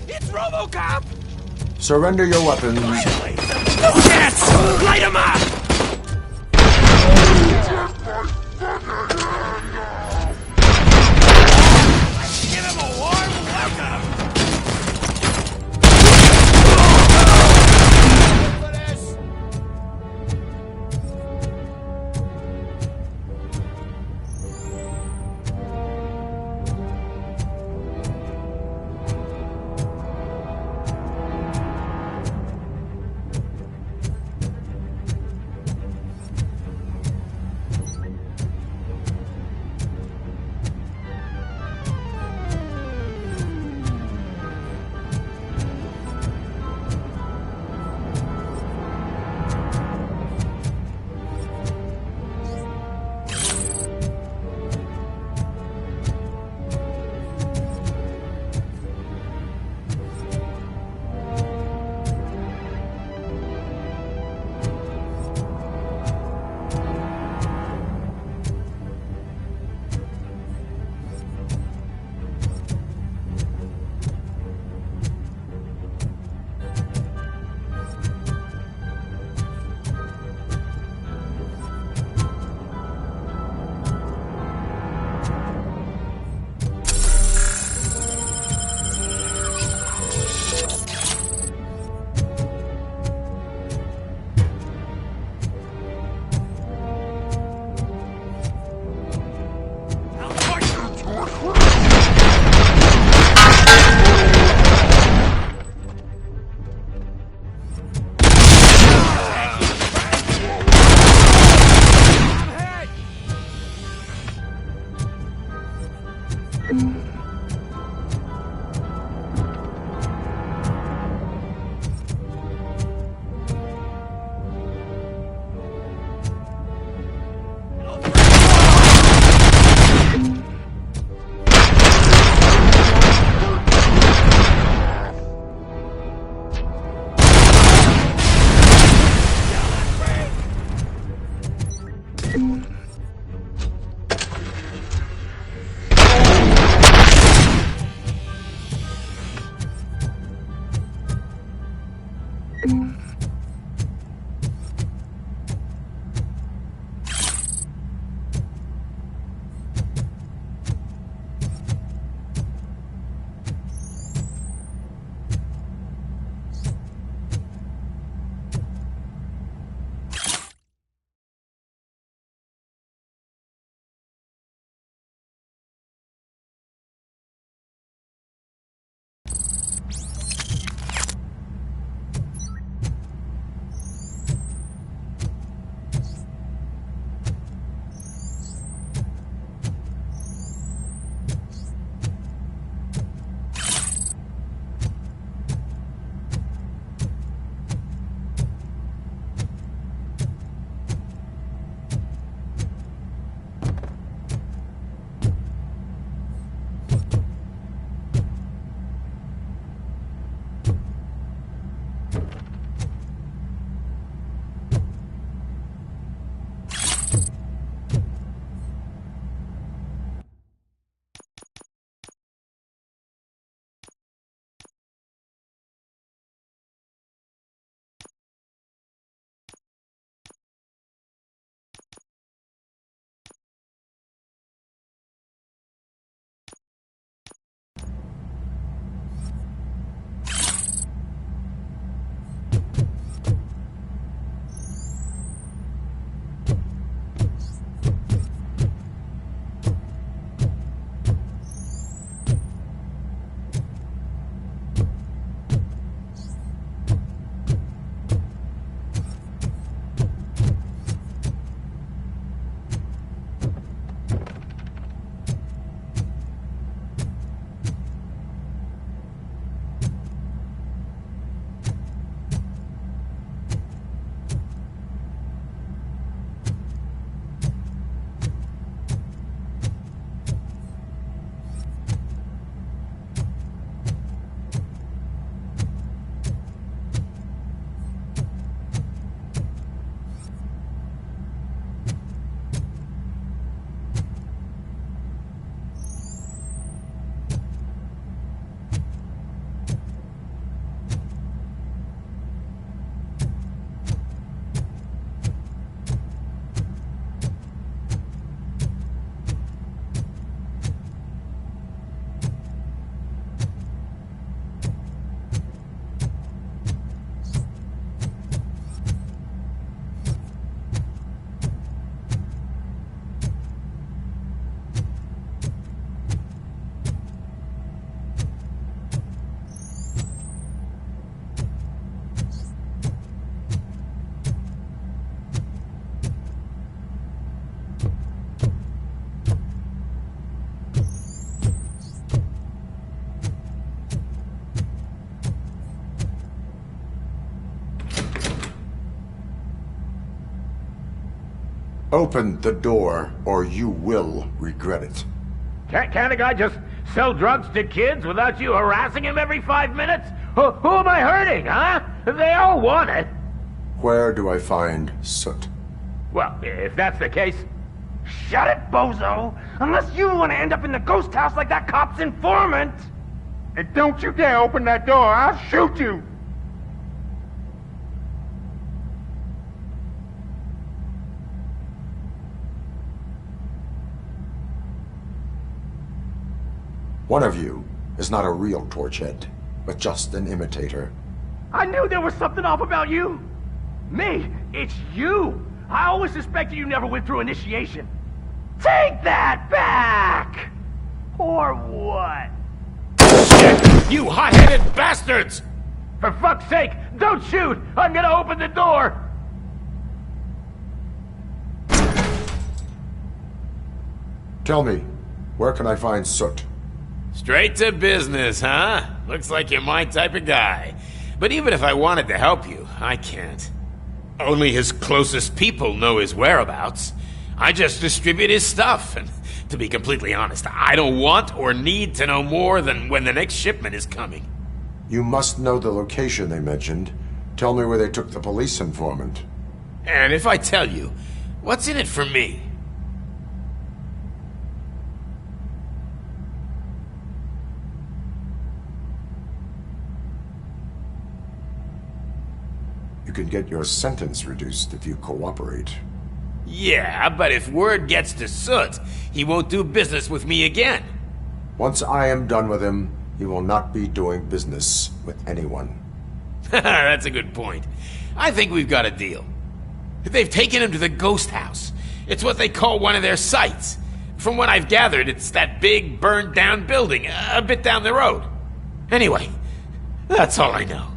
It's Robocop! Surrender your weapons. No chance! Light him up! Give him a warm welcome! Open the door, or you will regret it. Can't a guy just sell drugs to kids without you harassing him every 5 minutes? Who am I hurting, huh? They all want it. Where do I find Soot? Well, if that's the case... Shut it, bozo! Unless you want to end up in the ghost house like that cop's informant! And don't you dare open that door, I'll shoot you! One of you is not a real Torchhead, but just an imitator. I knew there was something off about you! Me? It's you! I always suspected you never went through initiation. Take that back! Or what? Shit! You hot-headed bastards! For fuck's sake, don't shoot! I'm gonna open the door! Tell me, where can I find Soot? Straight to business, huh? Looks like you're my type of guy. But even if I wanted to help you, I can't. Only his closest people know his whereabouts. I just distribute his stuff, and to be completely honest, I don't want or need to know more than when the next shipment is coming. You must know the location they mentioned. Tell me where they took the police informant. And if I tell you, what's in it for me? You can get your sentence reduced if you cooperate. Yeah, but if word gets to Soot, he won't do business with me again. Once I am done with him, he will not be doing business with anyone. That's a good point. I think we've got a deal. They've taken him to the ghost house. It's what they call one of their sites. From what I've gathered, it's that big, burned-down building a bit down the road. Anyway, that's all I know.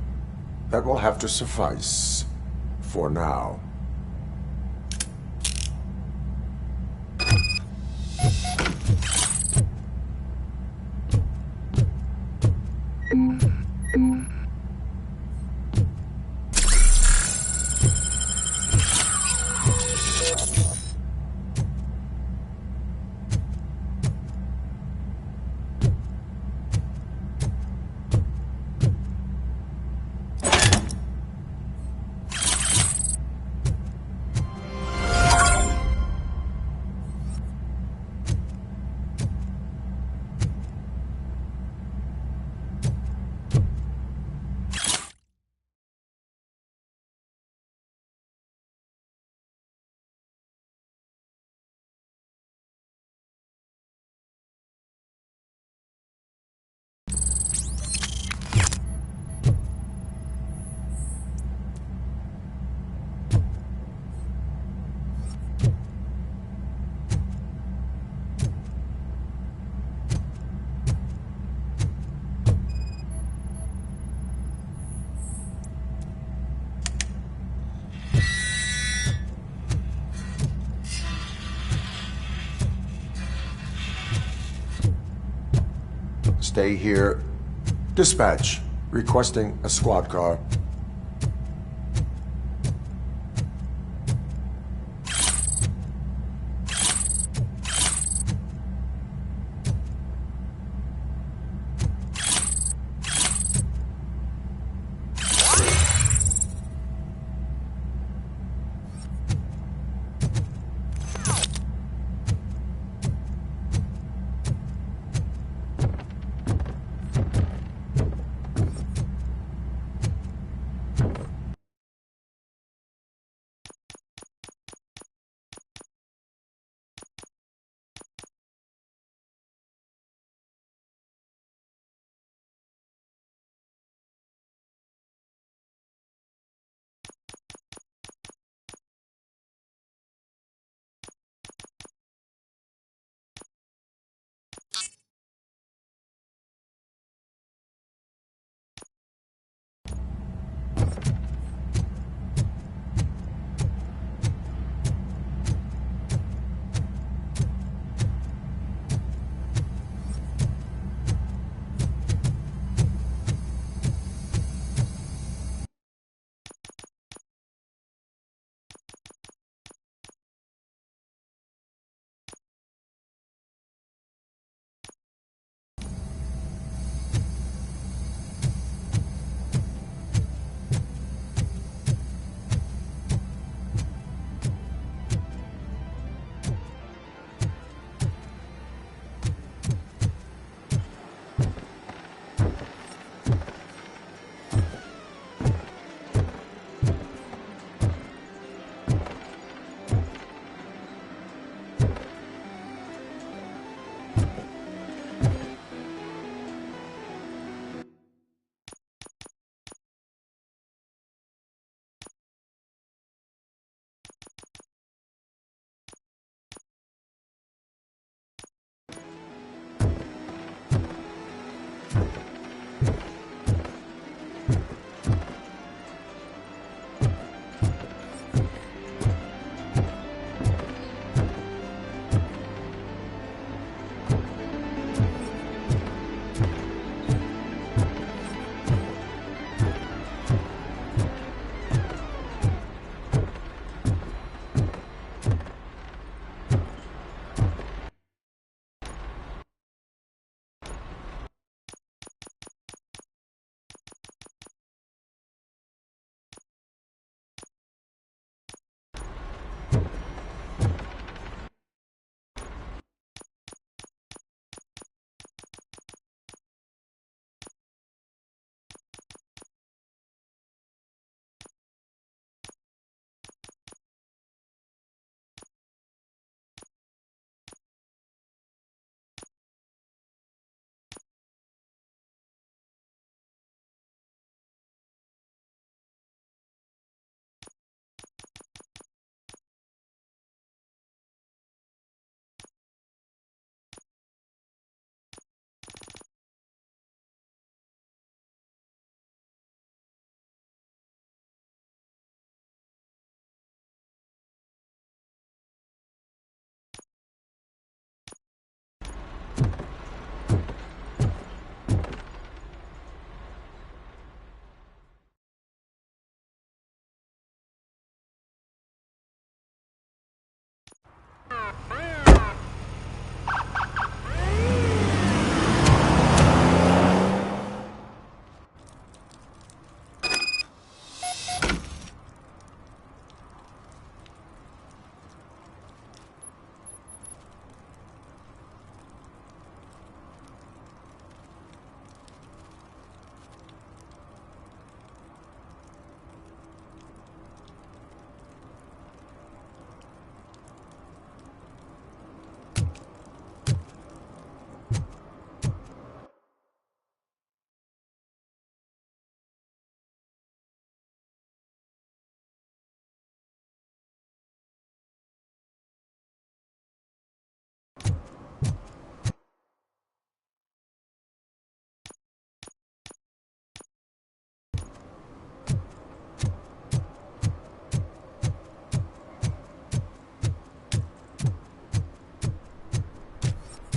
That will have to suffice. For now. Stay here. Dispatch. Requesting a squad car.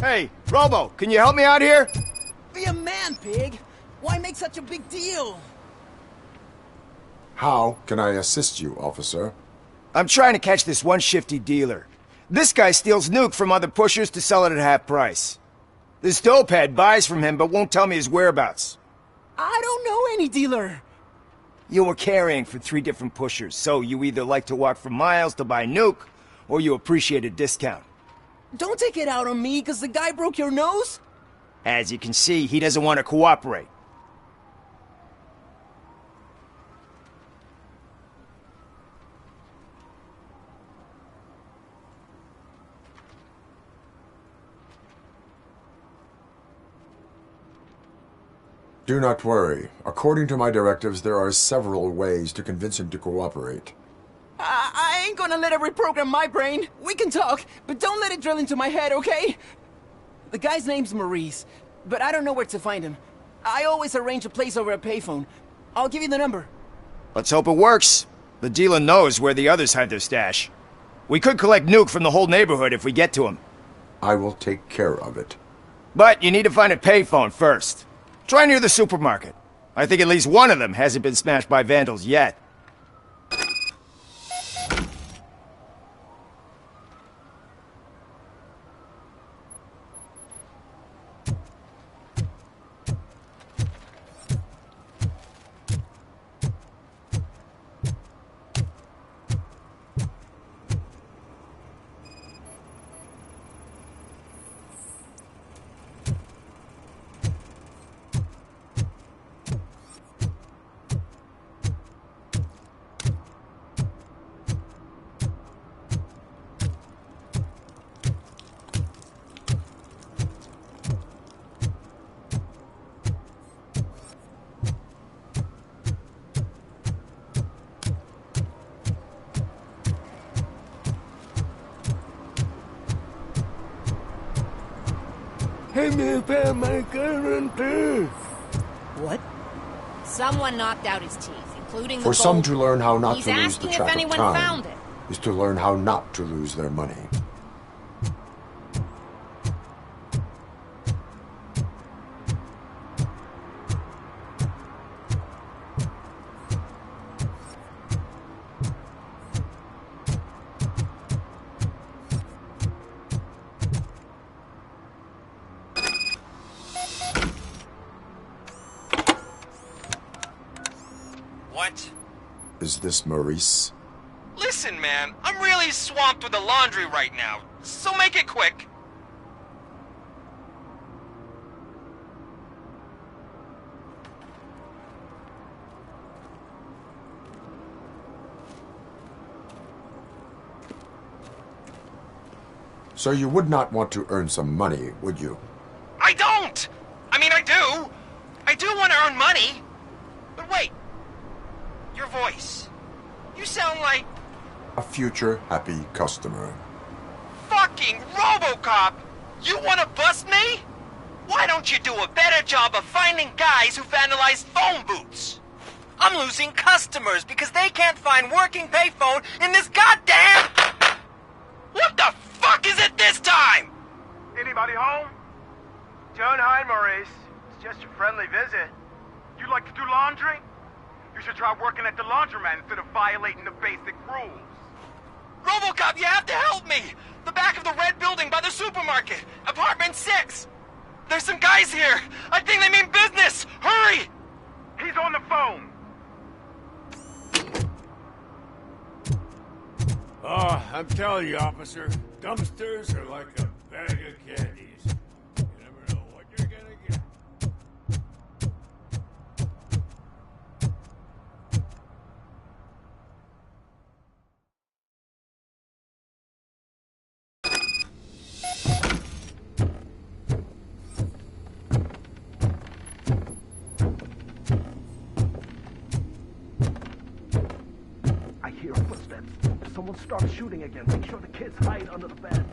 Hey, Robo, can you help me out here? Be a man, pig. Why make such a big deal? How can I assist you, officer? I'm trying to catch this one shifty dealer. This guy steals nuke from other pushers to sell it at half price. This dopehead buys from him but won't tell me his whereabouts. I don't know any dealer. You were carrying for 3 different pushers, so you either like to walk for miles to buy nuke, or you appreciate a discount. Don't take it out on me because the guy broke your nose. As you can see, he doesn't want to cooperate. Do not worry. According to my directives, there are several ways to convince him to cooperate. I ain't gonna let it reprogram my brain. We can talk, but don't let it drill into my head, okay? The guy's name's Maurice, but I don't know where to find him. I always arrange a place over a payphone. I'll give you the number. Let's hope it works. The dealer knows where the others hide their stash. We could collect nuke from the whole neighborhood if we get to him. I will take care of it. But you need to find a payphone first. Try near the supermarket. I think at least one of them hasn't been smashed by vandals yet. Help me pay my guarantee. What? Someone knocked out his teeth, including the For some gold. to learn how not He's to lose the asking if track of anyone time found it. is to learn how not to lose their money. What? Is this Maurice? Listen, man, I'm really swamped with the laundry right now, so make it quick. So you would not want to earn some money, would you? I don't! I mean, I do! I do want to earn money! But wait, your voice. You sound like... A future happy customer. fucking Robocop! You want to bust me? Why don't you do a better job of finding guys who vandalize phone booths? I'm losing customers because they can't find working payphone in this goddamn... What the fuck is it this time? Anybody home? Don't hide, Maurice. It's just a friendly visit. You like to do laundry? You should try working at the laundromat instead of violating the basic rules. Robocop, you have to help me! The back of the red building by the supermarket. Apartment 6. There's some guys here. I think they mean business. Hurry! He's on the phone. Oh, I'm telling you, officer, dumpsters are like a bag of candies. You never know what you're gonna get. I hear footsteps. If someone starts shooting again, make sure the kids hide under the bed.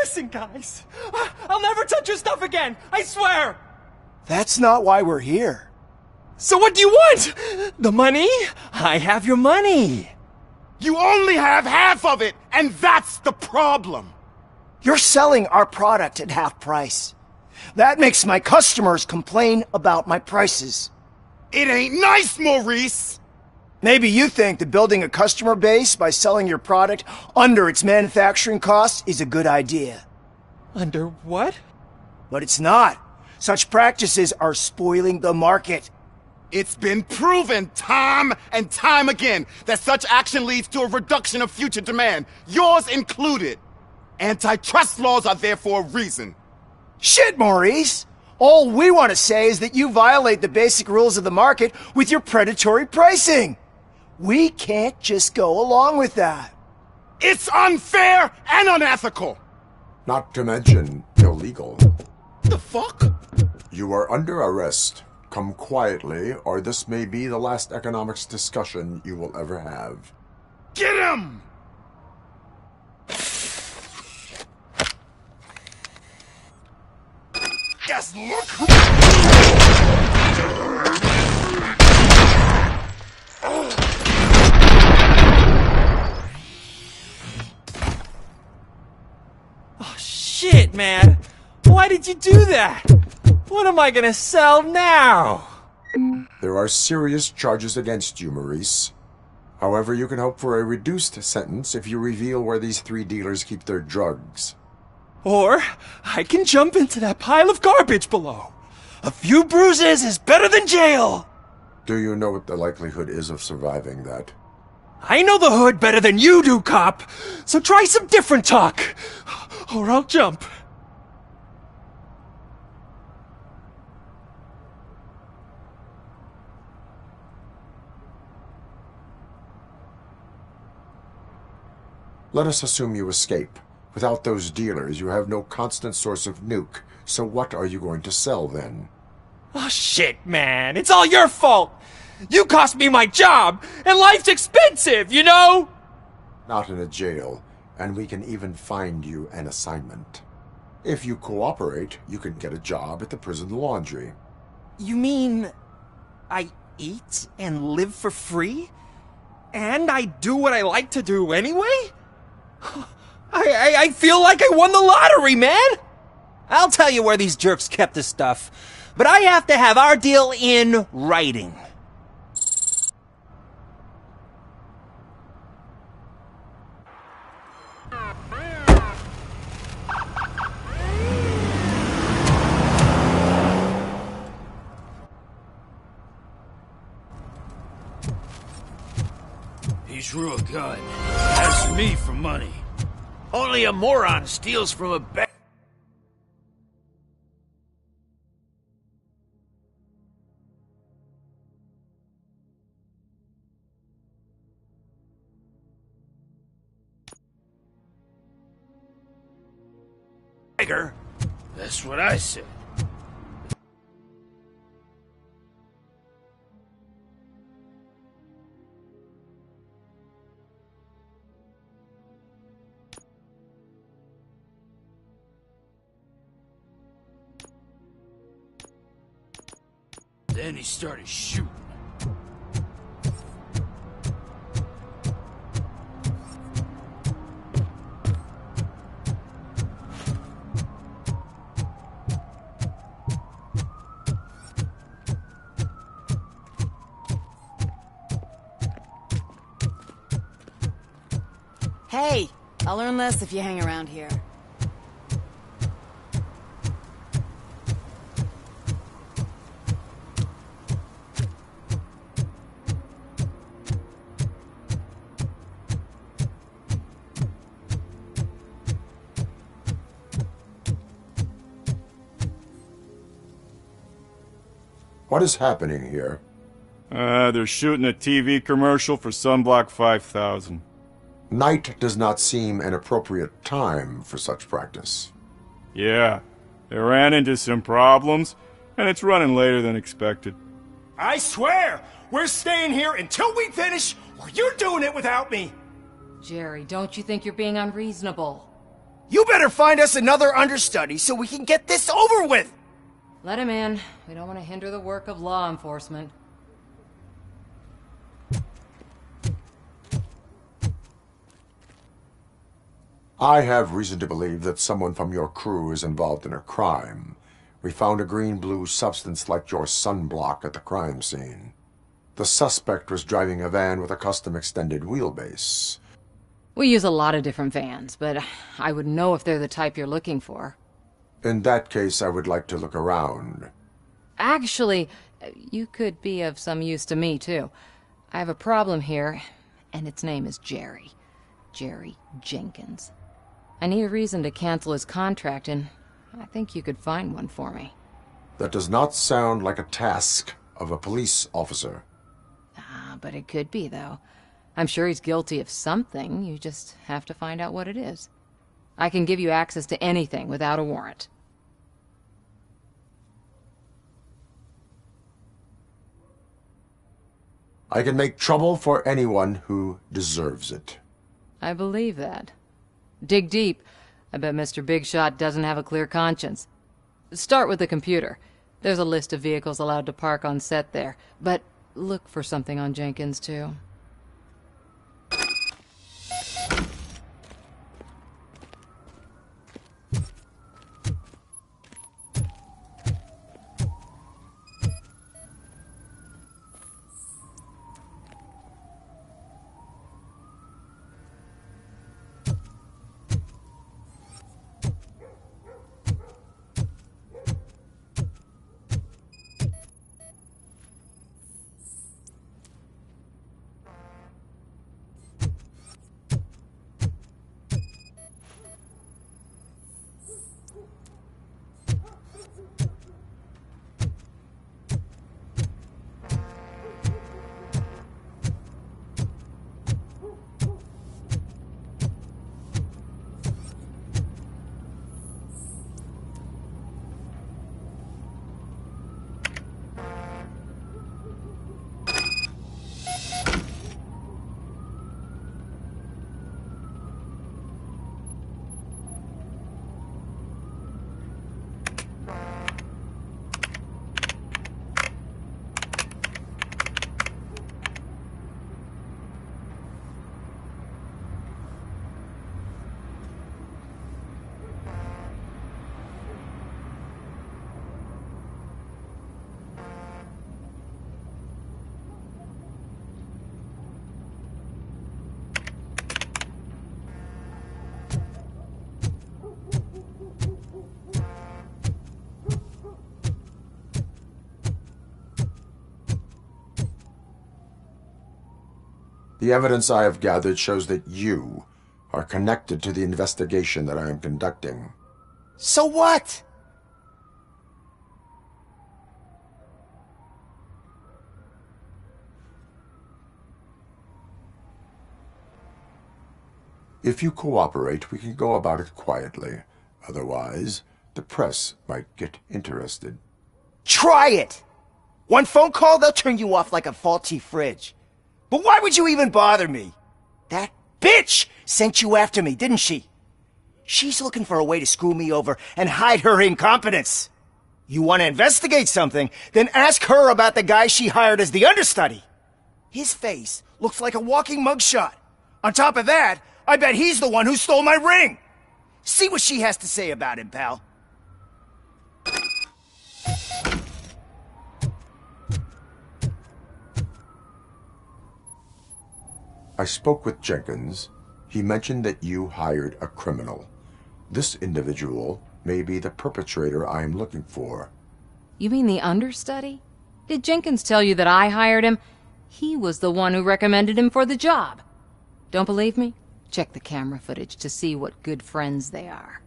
Listen, guys. I'll never touch your stuff again. I swear. That's not why we're here. So what do you want? The money? I have your money. You only have half of it, and that's the problem. You're selling our product at half price. That makes my customers complain about my prices. It ain't nice, Maurice! Maybe you think that building a customer base by selling your product under its manufacturing costs is a good idea. Under what? But it's not. Such practices are spoiling the market. It's been proven time and time again that such action leads to a reduction of future demand, yours included. Antitrust laws are there for a reason. Shit, Maurice! All we want to say is that you violate the basic rules of the market with your predatory pricing. We can't just go along with that. It's unfair and unethical! Not to mention illegal. The fuck? You are under arrest. Come quietly, or this may be the last economics discussion you will ever have. Get him! Yes, look! Oh, shit, man. Why did you do that? What am I gonna sell now? There are serious charges against you, Maurice. However, you can hope for a reduced sentence if you reveal where these 3 dealers keep their drugs. Or I can jump into that pile of garbage below. A few bruises is better than jail. Do you know what the likelihood is of surviving that? I know the hood better than you do, cop. So try some different talk, or I'll jump. Let us assume you escape. Without those dealers, you have no constant source of nuke. So what are you going to sell then? Oh shit, man. It's all your fault. You cost me my job, and life's expensive, you know? Not in a jail, and we can even find you an assignment. If you cooperate, you can get a job at the prison laundry. You mean I eat and live for free? And I do what I like to do anyway? I feel like I won the lottery, man! I'll tell you where these jerks kept the stuff, but I have to have our deal in writing. He's real good. Asks me for money. Only a moron steals from a bank. That's what I said. Then he started shooting. Hey, I'll earn less if you hang around here. What is happening here? They're shooting a TV commercial for Sunblock 5000. Night does not seem an appropriate time for such practice. Yeah, they ran into some problems, and it's running later than expected. I swear, we're staying here until we finish, or you're doing it without me. Jerry, don't you think you're being unreasonable? You better find us another understudy so we can get this over with! Let him in. We don't want to hinder the work of law enforcement. I have reason to believe that someone from your crew is involved in a crime. We found a green-blue substance like your sunblock at the crime scene. The suspect was driving a van with a custom extended wheelbase. We use a lot of different vans, but I would know if they're the type you're looking for. In that case, I would like to look around. Actually, you could be of some use to me, too. I have a problem here, and its name is Jerry. Jerry Jenkins. I need a reason to cancel his contract, and I think you could find one for me. That does not sound like a task of a police officer. But it could be, though. I'm sure he's guilty of something. You just have to find out what it is. I can give you access to anything without a warrant. I can make trouble for anyone who deserves it. I believe that. Dig deep. I bet Mr. Big Shot doesn't have a clear conscience. Start with the computer. There's a list of vehicles allowed to park on set there, but look for something on Jenkins, too. The evidence I have gathered shows that you are connected to the investigation that I am conducting. So what? If you cooperate, we can go about it quietly. Otherwise, the press might get interested. Try it! One phone call, they'll turn you off like a faulty fridge. But why would you even bother me? That bitch sent you after me, didn't she? She's looking for a way to screw me over and hide her incompetence. You want to investigate something, then ask her about the guy she hired as the understudy. His face looks like a walking mugshot. On top of that, I bet he's the one who stole my ring. See what she has to say about him, pal. I spoke with Jenkins. He mentioned that you hired a criminal. This individual may be the perpetrator I am looking for. You mean the understudy? Did Jenkins tell you that I hired him? He was the one who recommended him for the job. Don't believe me? Check the camera footage to see what good friends they are.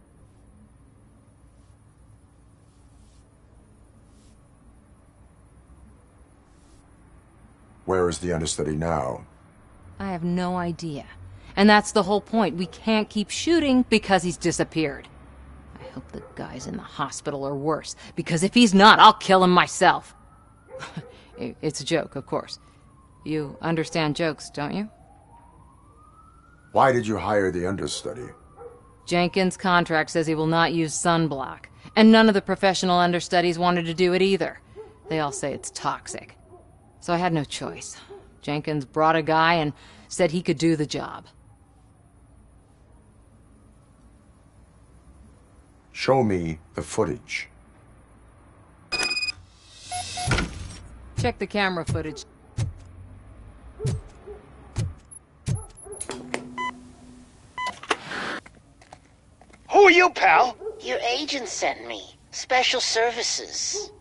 Where is the understudy now? I have no idea. And that's the whole point. We can't keep shooting because he's disappeared. I hope the guy's in the hospital or worse, because if he's not, I'll kill him myself. It's a joke, of course. You understand jokes, don't you? Why did you hire the understudy? Jenkins' contract says he will not use sunblock, and none of the professional understudies wanted to do it either. They all say it's toxic. So I had no choice. Jenkins brought a guy and said he could do the job. Show me the footage. Check the camera footage. Who are you, pal? Your agent sent me. Special services.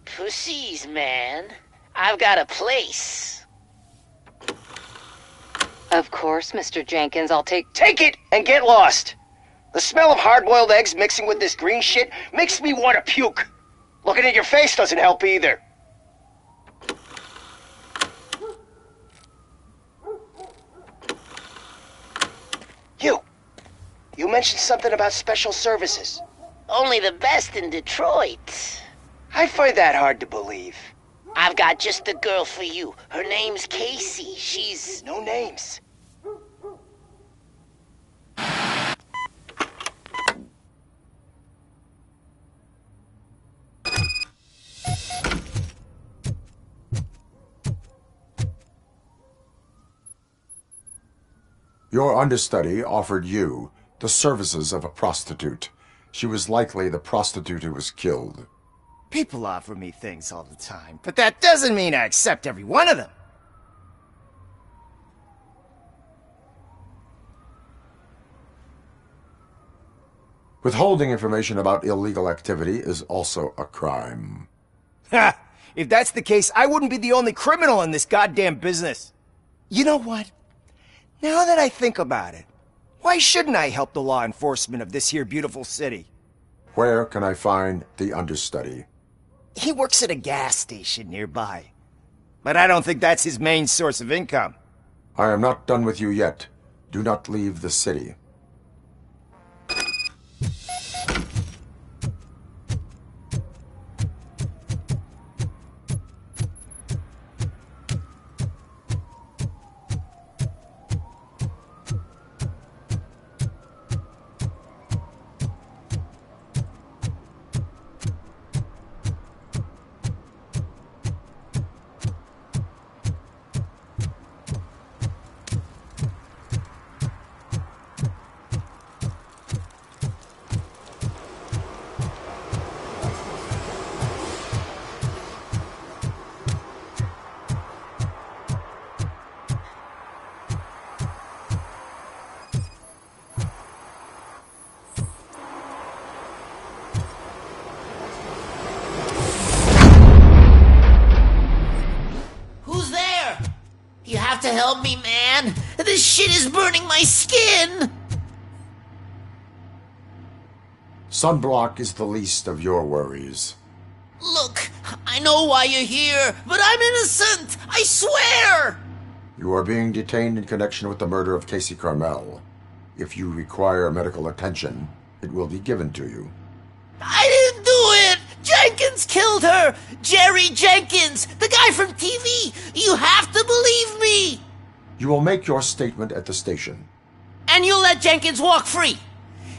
Pussies, man. I've got a place. Of course, Mr. Jenkins, I'll take it and get lost. The smell of hard-boiled eggs mixing with this green shit makes me want to puke. Looking at your face doesn't help either. You mentioned something about special services. Only the best in Detroit. I find that hard to believe. I've got just the girl for you. Her name's Casey. She's... No names. Your understudy offered you the services of a prostitute. She was likely the prostitute who was killed. People offer me things all the time, but that doesn't mean I accept every one of them. Withholding information about illegal activity is also a crime. Ha! If that's the case, I wouldn't be the only criminal in this goddamn business. You know what? Now that I think about it, why shouldn't I help the law enforcement of this here beautiful city? Where can I find the understudy? He works at a gas station nearby. But I don't think that's his main source of income. I am not done with you yet. Do not leave the city. You have to help me, man. This shit is burning my skin. Sunblock is the least of your worries. Look, I know why you're here, but I'm innocent. I swear. You are being detained in connection with the murder of Casey Carmel. If you require medical attention, it will be given to you. I didn't do it! Jenkins killed her! Jerry Jenkins! The guy from TV! You have to believe me! You will make your statement at the station. And you'll let Jenkins walk free!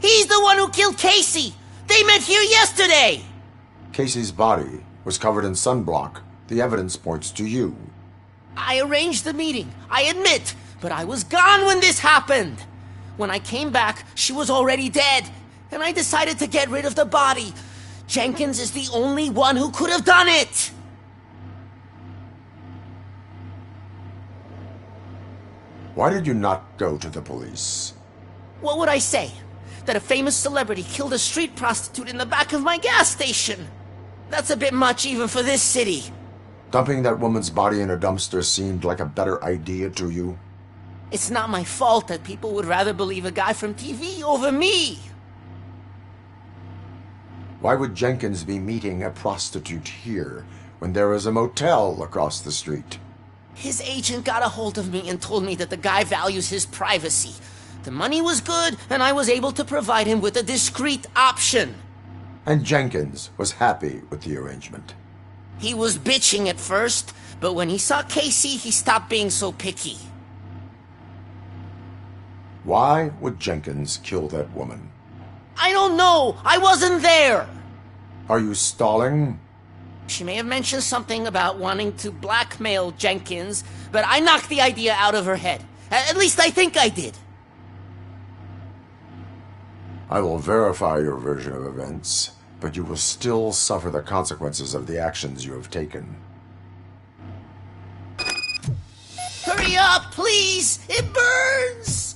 He's the one who killed Casey! They met here yesterday! Casey's body was covered in sunblock. The evidence points to you. I arranged the meeting, I admit, but I was gone when this happened! When I came back, she was already dead, and I decided to get rid of the body. Jenkins is the only one who could have done it! Why did you not go to the police? What would I say? That a famous celebrity killed a street prostitute in the back of my gas station? That's a bit much even for this city. Dumping that woman's body in a dumpster seemed like a better idea to you? It's not my fault that people would rather believe a guy from TV over me. Why would Jenkins be meeting a prostitute here when there is a motel across the street? His agent got a hold of me and told me that the guy values his privacy. The money was good, and I was able to provide him with a discreet option. And Jenkins was happy with the arrangement. He was bitching at first, but when he saw Casey, he stopped being so picky. Why would Jenkins kill that woman? I don't know. I wasn't there. Are you stalling? She may have mentioned something about wanting to blackmail Jenkins, but I knocked the idea out of her head. At least I think I did. I will verify your version of events, but you will still suffer the consequences of the actions you have taken. Hurry up, please! It burns!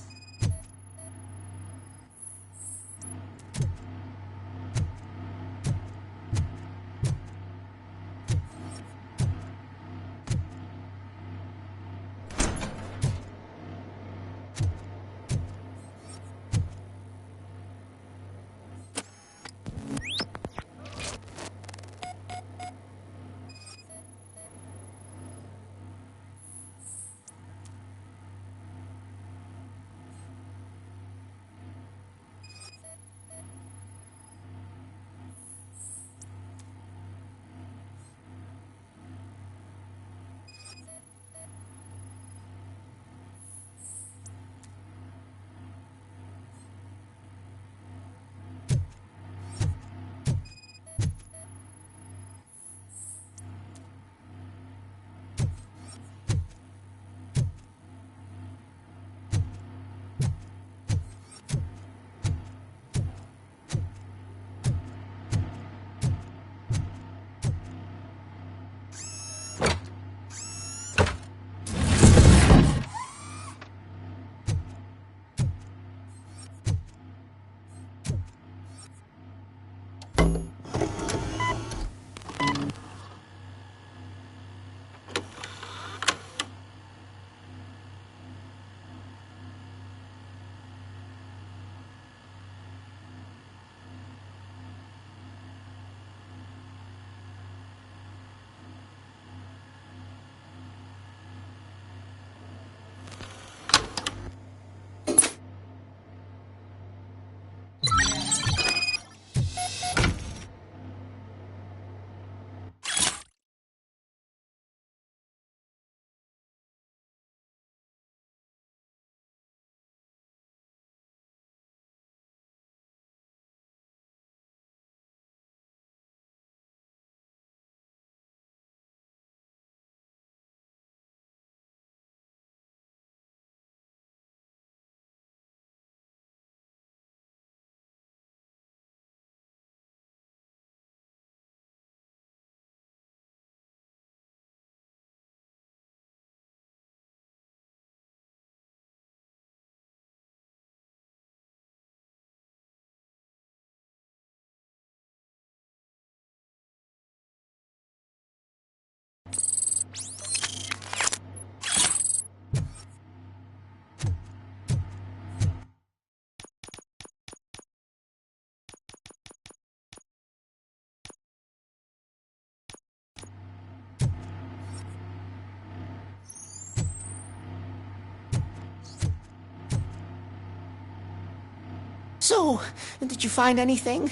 So, did you find anything?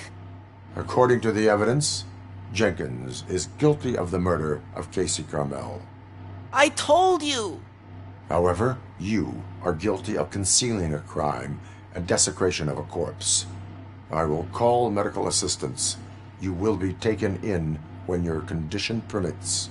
According to the evidence, Jenkins is guilty of the murder of Casey Carmel. I told you! However, you are guilty of concealing a crime and desecration of a corpse. I will call medical assistance. You will be taken in when your condition permits.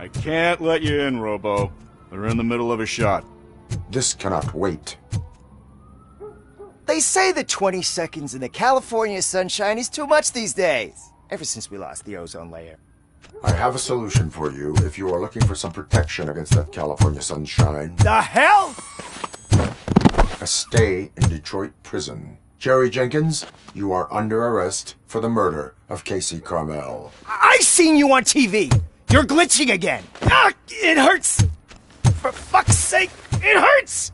I can't let you in, Robo. They're in the middle of a shot. This cannot wait. They say that 20 seconds in the California sunshine is too much these days, ever since we lost the ozone layer. I have a solution for you if you are looking for some protection against that California sunshine. The hell? A stay in Detroit prison. Jerry Jenkins, you are under arrest for the murder of Casey Carmel. I seen you on TV. You're glitching again. Ah, it hurts. For fuck's sake, it hurts.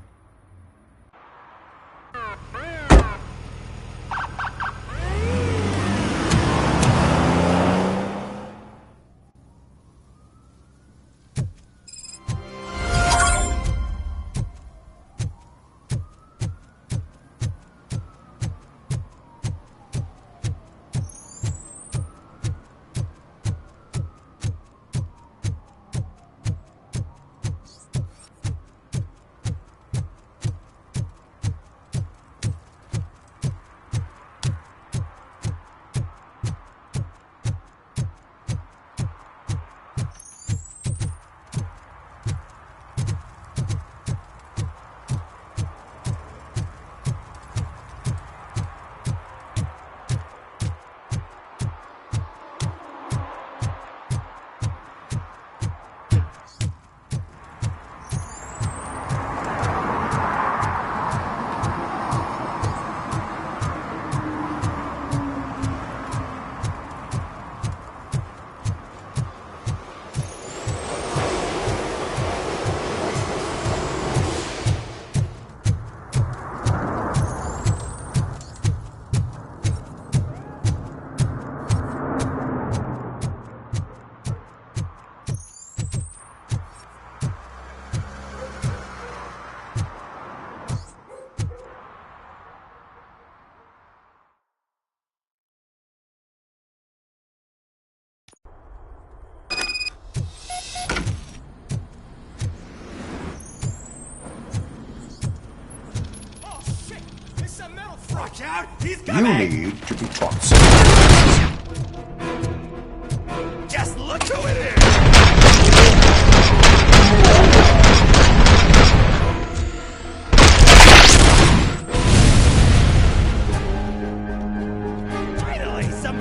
You need to be taught something. Just look who it is! Finally, some...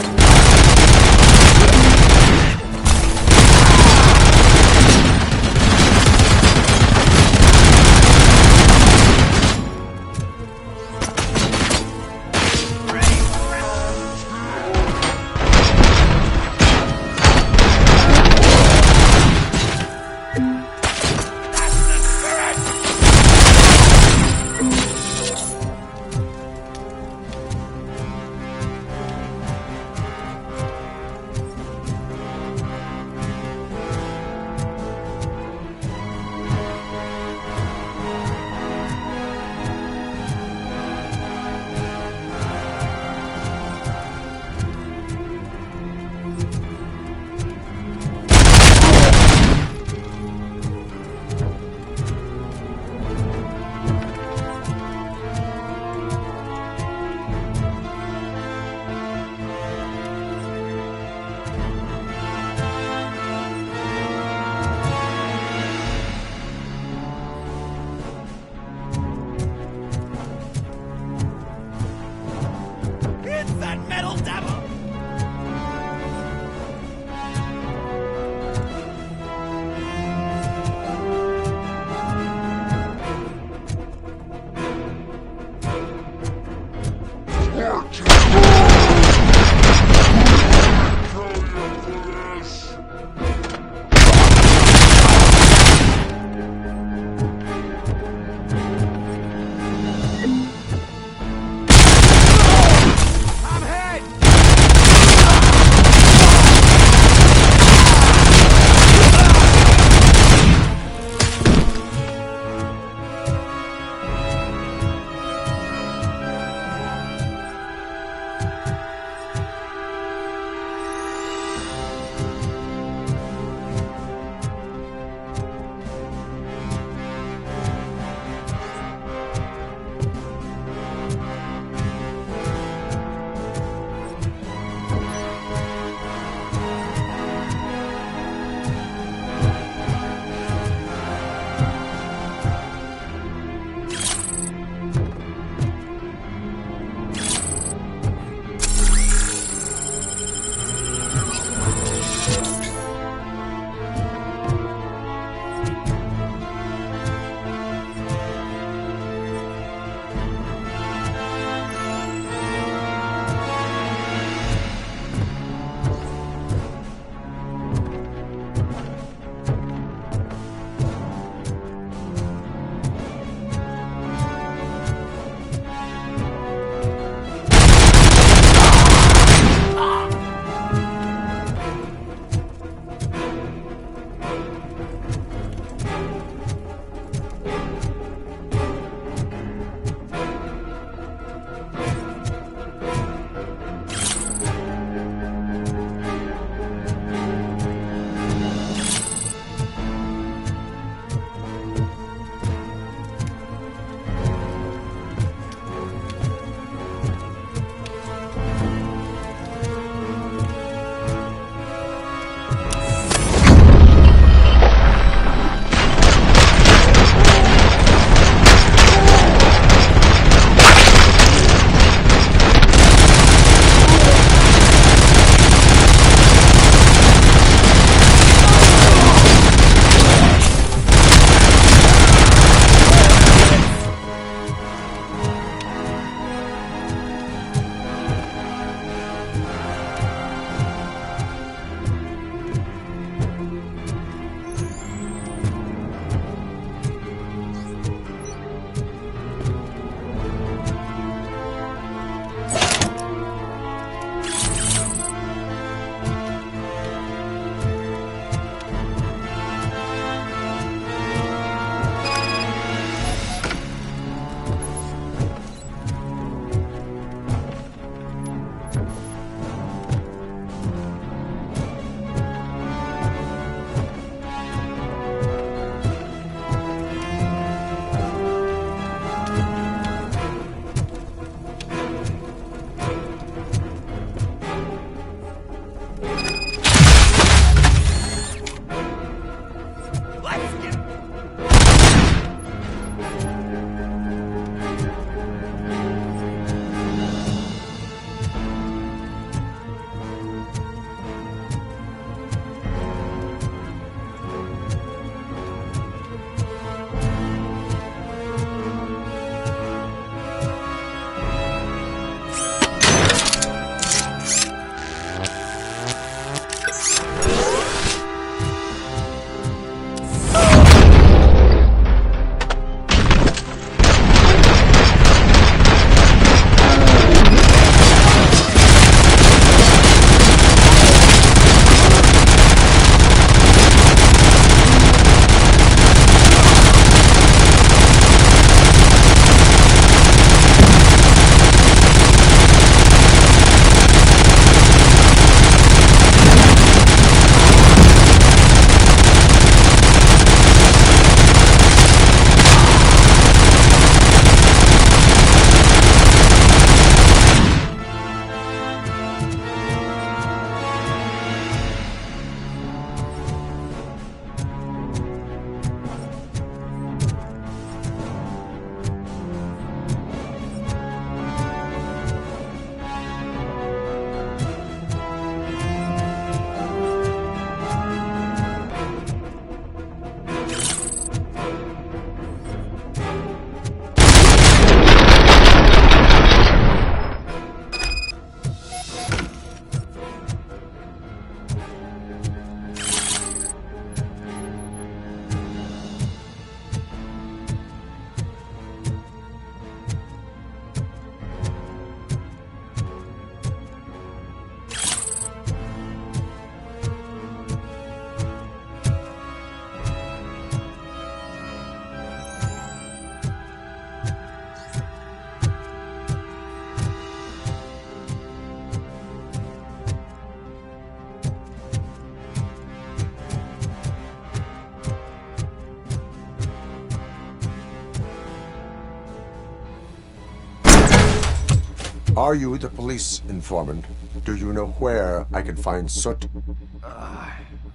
Are you the police informant? Do you know where I can find Soot?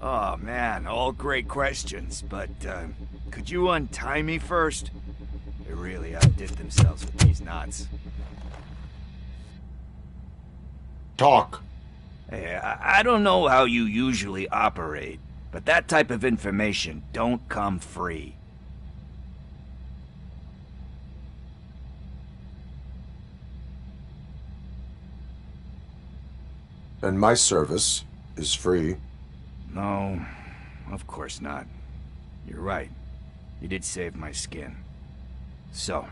Oh man, all great questions, but could you untie me first? They really outdid themselves with these knots. Talk. Hey, I don't know how you usually operate, but that type of information don't come free. And my service is free. No, of course not. You're right. You did save my skin. So,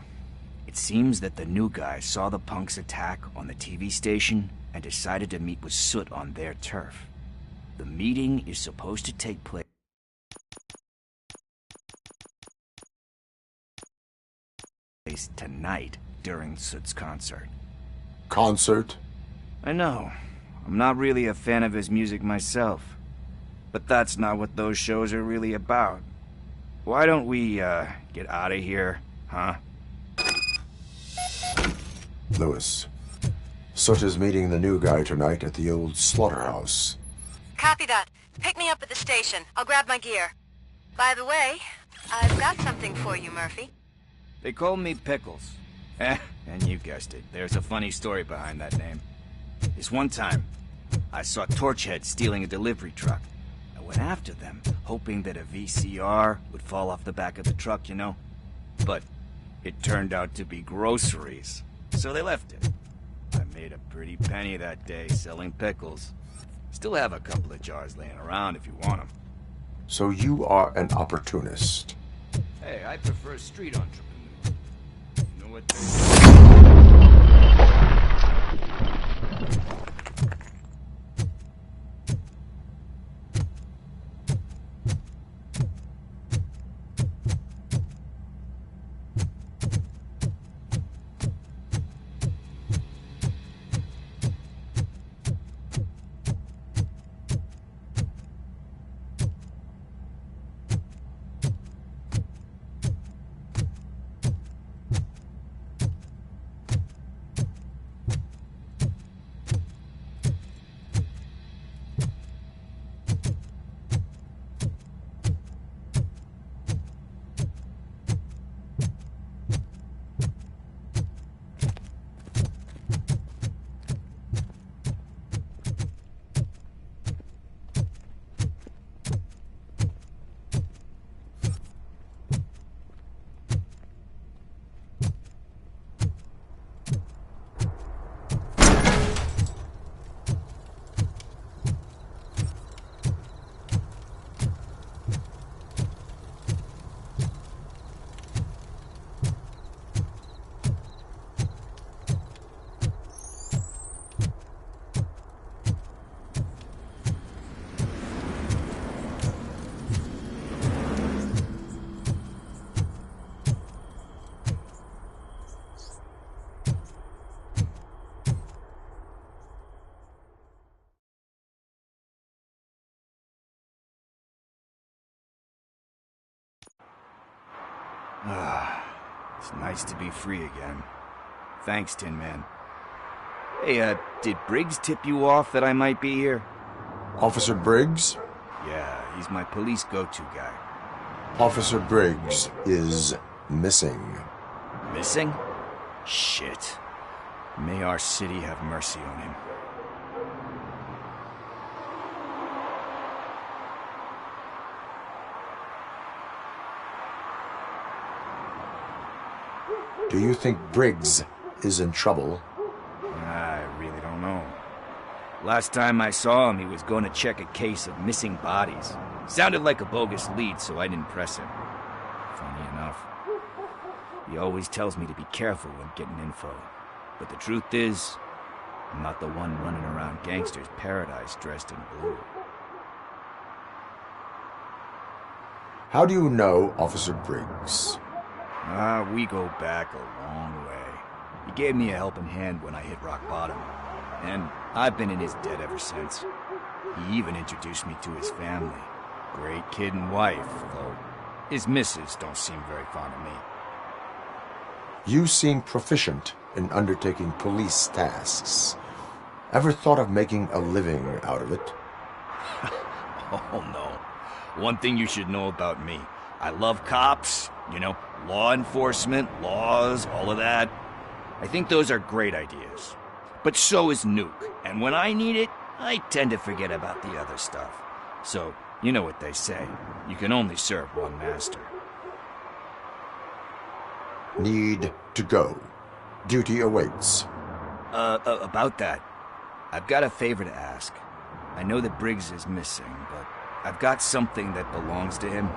it seems that the new guy saw the punks attack on the TV station and decided to meet with Soot on their turf. The meeting is supposed to take place tonight during Soot's concert. Concert? I know. I'm not really a fan of his music myself. But that's not what those shows are really about. Why don't we, get out of here, huh? Lewis. Soot is meeting the new guy tonight at the old slaughterhouse. Copy that. Pick me up at the station. I'll grab my gear. By the way, I've got something for you, Murphy. They call me Pickles. And you guessed it. There's a funny story behind that name. This one time, I saw Torchhead stealing a delivery truck. I went after them, hoping that a VCR would fall off the back of the truck, you know? But it turned out to be groceries, so they left it. I made a pretty penny that day selling pickles. Still have a couple of jars laying around if you want them. So you are an opportunist. Hey, I prefer street entrepreneur. You know what It's nice to be free again. Thanks, Tin Man. Hey, did Briggs tip you off that I might be here? Officer Briggs? Yeah, he's my police go-to guy. Officer Briggs is missing. Missing? Shit. May our city have mercy on him. Do you think Briggs is in trouble? I really don't know. Last time I saw him, he was going to check a case of missing bodies. Sounded like a bogus lead, so I didn't press him. Funny enough. He always tells me to be careful when getting info. But the truth is, I'm not the one running around Gangster's Paradise dressed in blue. How do you know Officer Briggs? We go back a long way. He gave me a helping hand when I hit rock bottom. And I've been in his debt ever since. He even introduced me to his family. Great kid and wife, though his missus don't seem very fond of me. You seem proficient in undertaking police tasks. Ever thought of making a living out of it? Oh, no. One thing you should know about me. I love cops, you know, law enforcement, laws, all of that. I think those are great ideas. But so is Nuke, and when I need it, I tend to forget about the other stuff. So, you know what they say. You can only serve one master. Need to go. Duty awaits. About that. I've got a favor to ask. I know that Briggs is missing, but I've got something that belongs to him.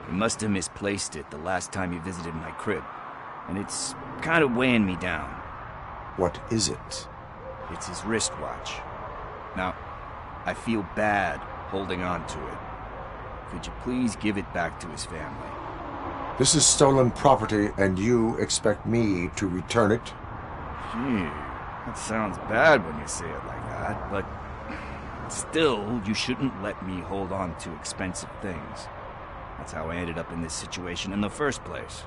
He must have misplaced it the last time he visited my crib, and it's kind of weighing me down. What is it? It's his wristwatch. Now, I feel bad holding on to it. Could you please give it back to his family? This is stolen property, and you expect me to return it? Gee, that sounds bad when you say it like that, but still, you shouldn't let me hold on to expensive things. That's how I ended up in this situation in the first place.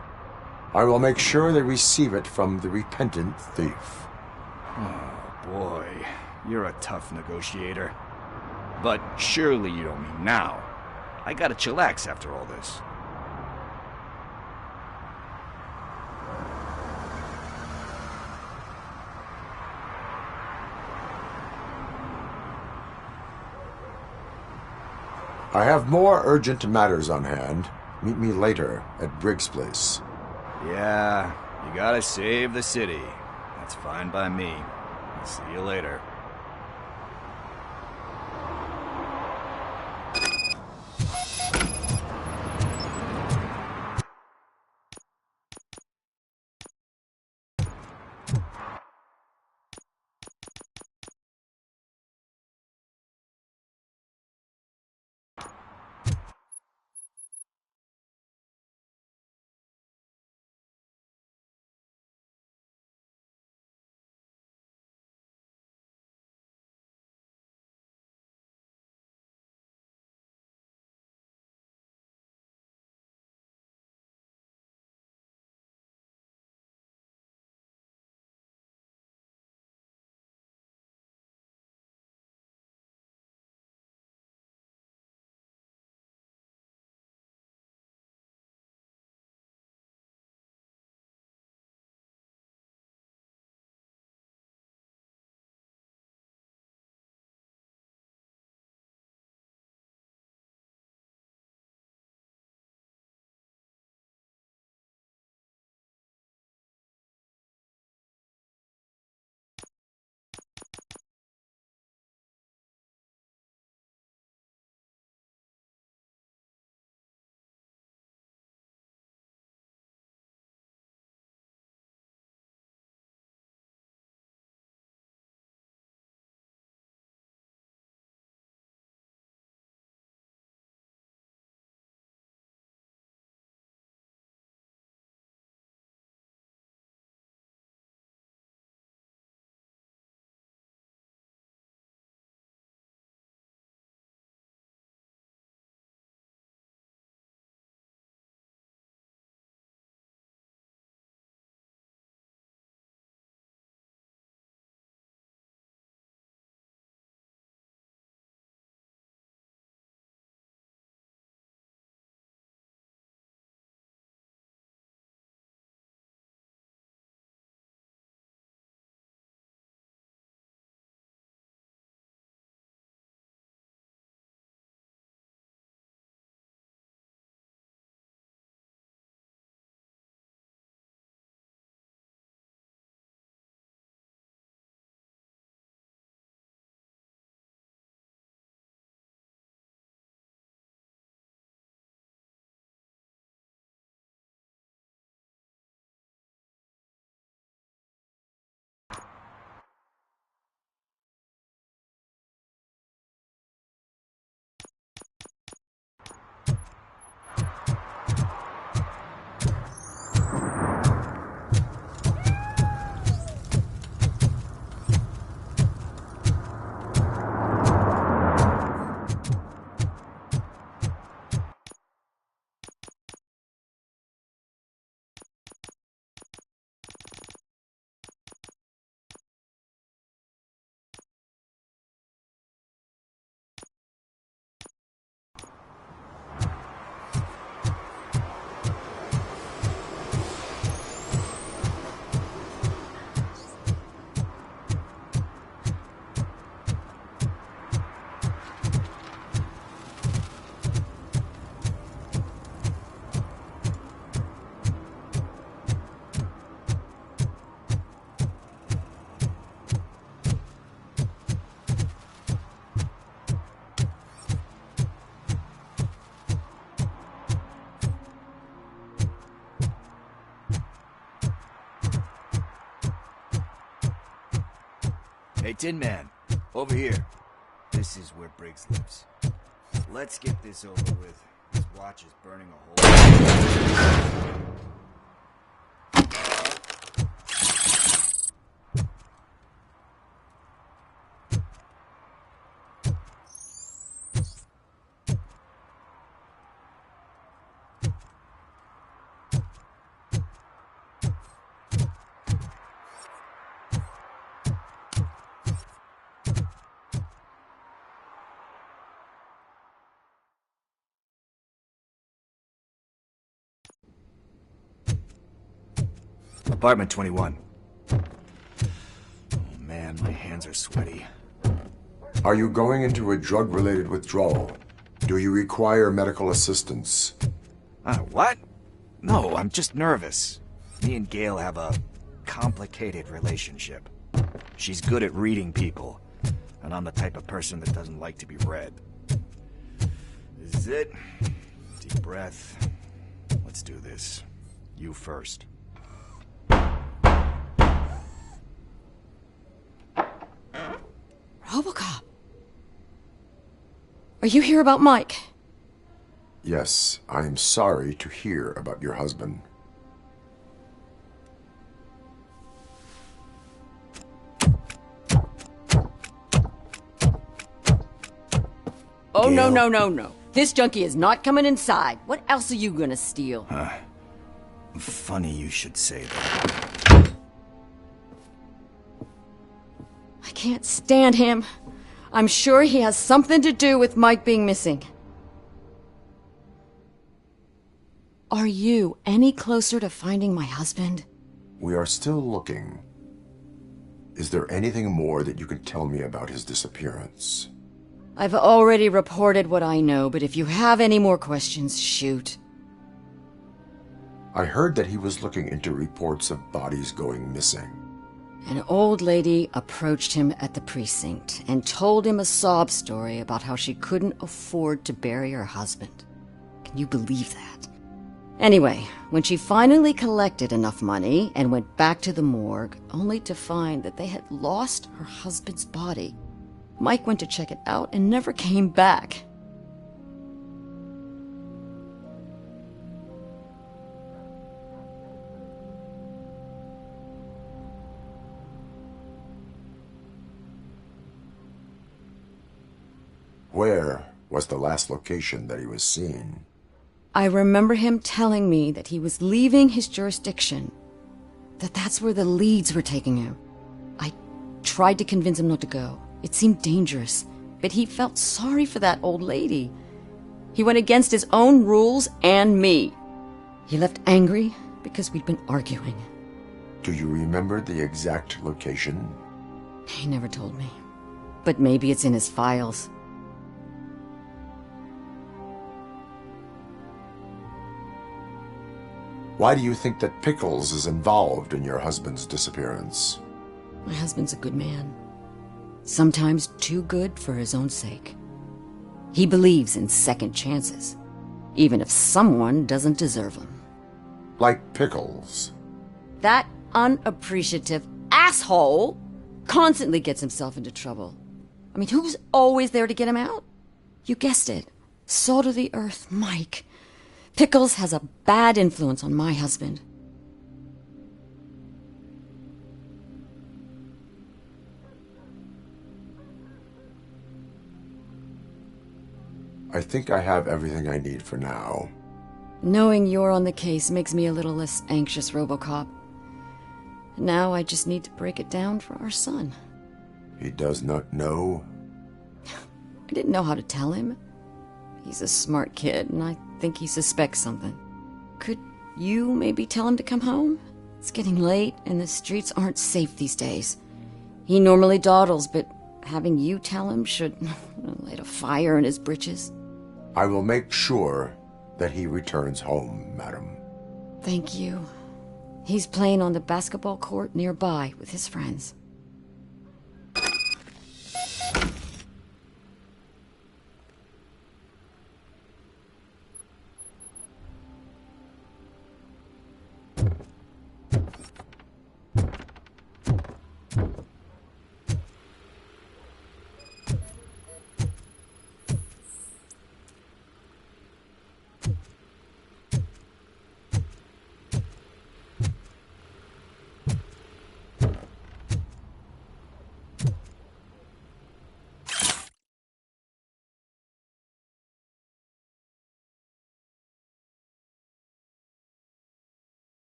I will make sure they receive it from the repentant thief. Oh, boy. You're a tough negotiator. But surely you don't mean now. I gotta chillax after all this. I have more urgent matters on hand. Meet me later at Briggs' place. Yeah, you gotta save the city. That's fine by me. I'll see you later. Tin Man, over here. This is where Briggs lives. Let's get this over with. His watch is burning a hole. Apartment 21. Oh man, my hands are sweaty. Are you going into a drug-related withdrawal? Do you require medical assistance? What? No, I'm just nervous. Me and Gail have a complicated relationship. She's good at reading people, and I'm the type of person that doesn't like to be read. This is it. Deep breath. Let's do this. You first. Robocop. Are you here about Mike? Yes, I'm sorry to hear about your husband. Oh, Gail. No. This junkie is not coming inside. What else are you gonna steal? Funny you should say that. I can't stand him. I'm sure he has something to do with Mike being missing. Are you any closer to finding my husband? We are still looking. Is there anything more that you can tell me about his disappearance? I've already reported what I know, but if you have any more questions, shoot. I heard that he was looking into reports of bodies going missing. An old lady approached him at the precinct and told him a sob story about how she couldn't afford to bury her husband. Can you believe that? Anyway, when she finally collected enough money and went back to the morgue, only to find that they had lost her husband's body, Mike went to check it out and never came back. Where was the last location that he was seen? I remember him telling me that he was leaving his jurisdiction, that's where the leads were taking him. I tried to convince him not to go. It seemed dangerous, but he felt sorry for that old lady. He went against his own rules and me. He left angry because we'd been arguing. Do you remember the exact location? He never told me, but maybe it's in his files. Why do you think that Pickles is involved in your husband's disappearance? My husband's a good man. Sometimes too good for his own sake. He believes in second chances, even if someone doesn't deserve them. Like Pickles. That unappreciative asshole constantly gets himself into trouble. I mean, who's always there to get him out? You guessed it. Salt of the earth, Mike. Pickles has a bad influence on my husband. I think I have everything I need for now. Knowing you're on the case makes me a little less anxious, Robocop. Now I just need to break it down for our son. He does not know? I didn't know how to tell him. He's a smart kid, and I think he suspects something. Could you maybe tell him to come home? It's getting late, and the streets aren't safe these days. He normally dawdles, but having you tell him should light a fire in his britches. I will make sure that he returns home, madam. Thank you. He's playing on the basketball court nearby with his friends.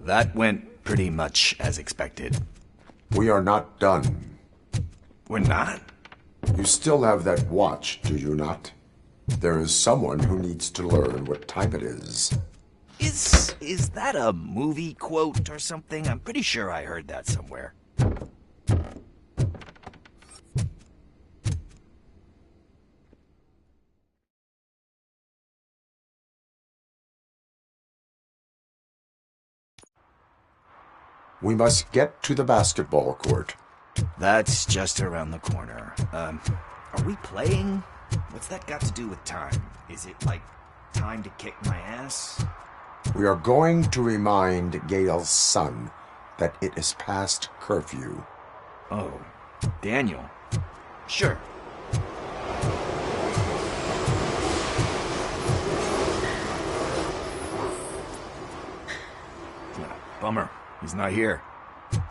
That went pretty much as expected. We are not done. We're not? You still have that watch, do you not? There is someone who needs to learn what type it is. Is that a movie quote or something? I'm pretty sure I heard that somewhere. We must get to the basketball court. That's just around the corner. Are we playing? What's that got to do with time? Is it like time to kick my ass? We are going to remind Gail's son that it is past curfew. Oh, Daniel. Sure. Bummer. He's not here.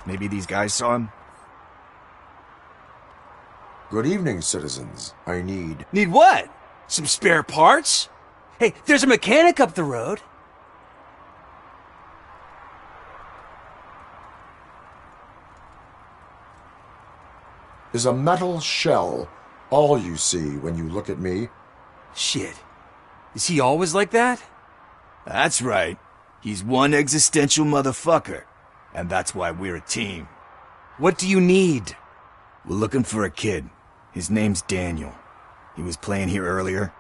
Maybe these guys saw him? Good evening, citizens. I need... Need what? Some spare parts? Hey, there's a mechanic up the road. Is a metal shell all you see when you look at me? Shit. Is he always like that? That's right. He's one existential motherfucker. And that's why we're a team. What do you need? We're looking for a kid. His name's Daniel. He was playing here earlier.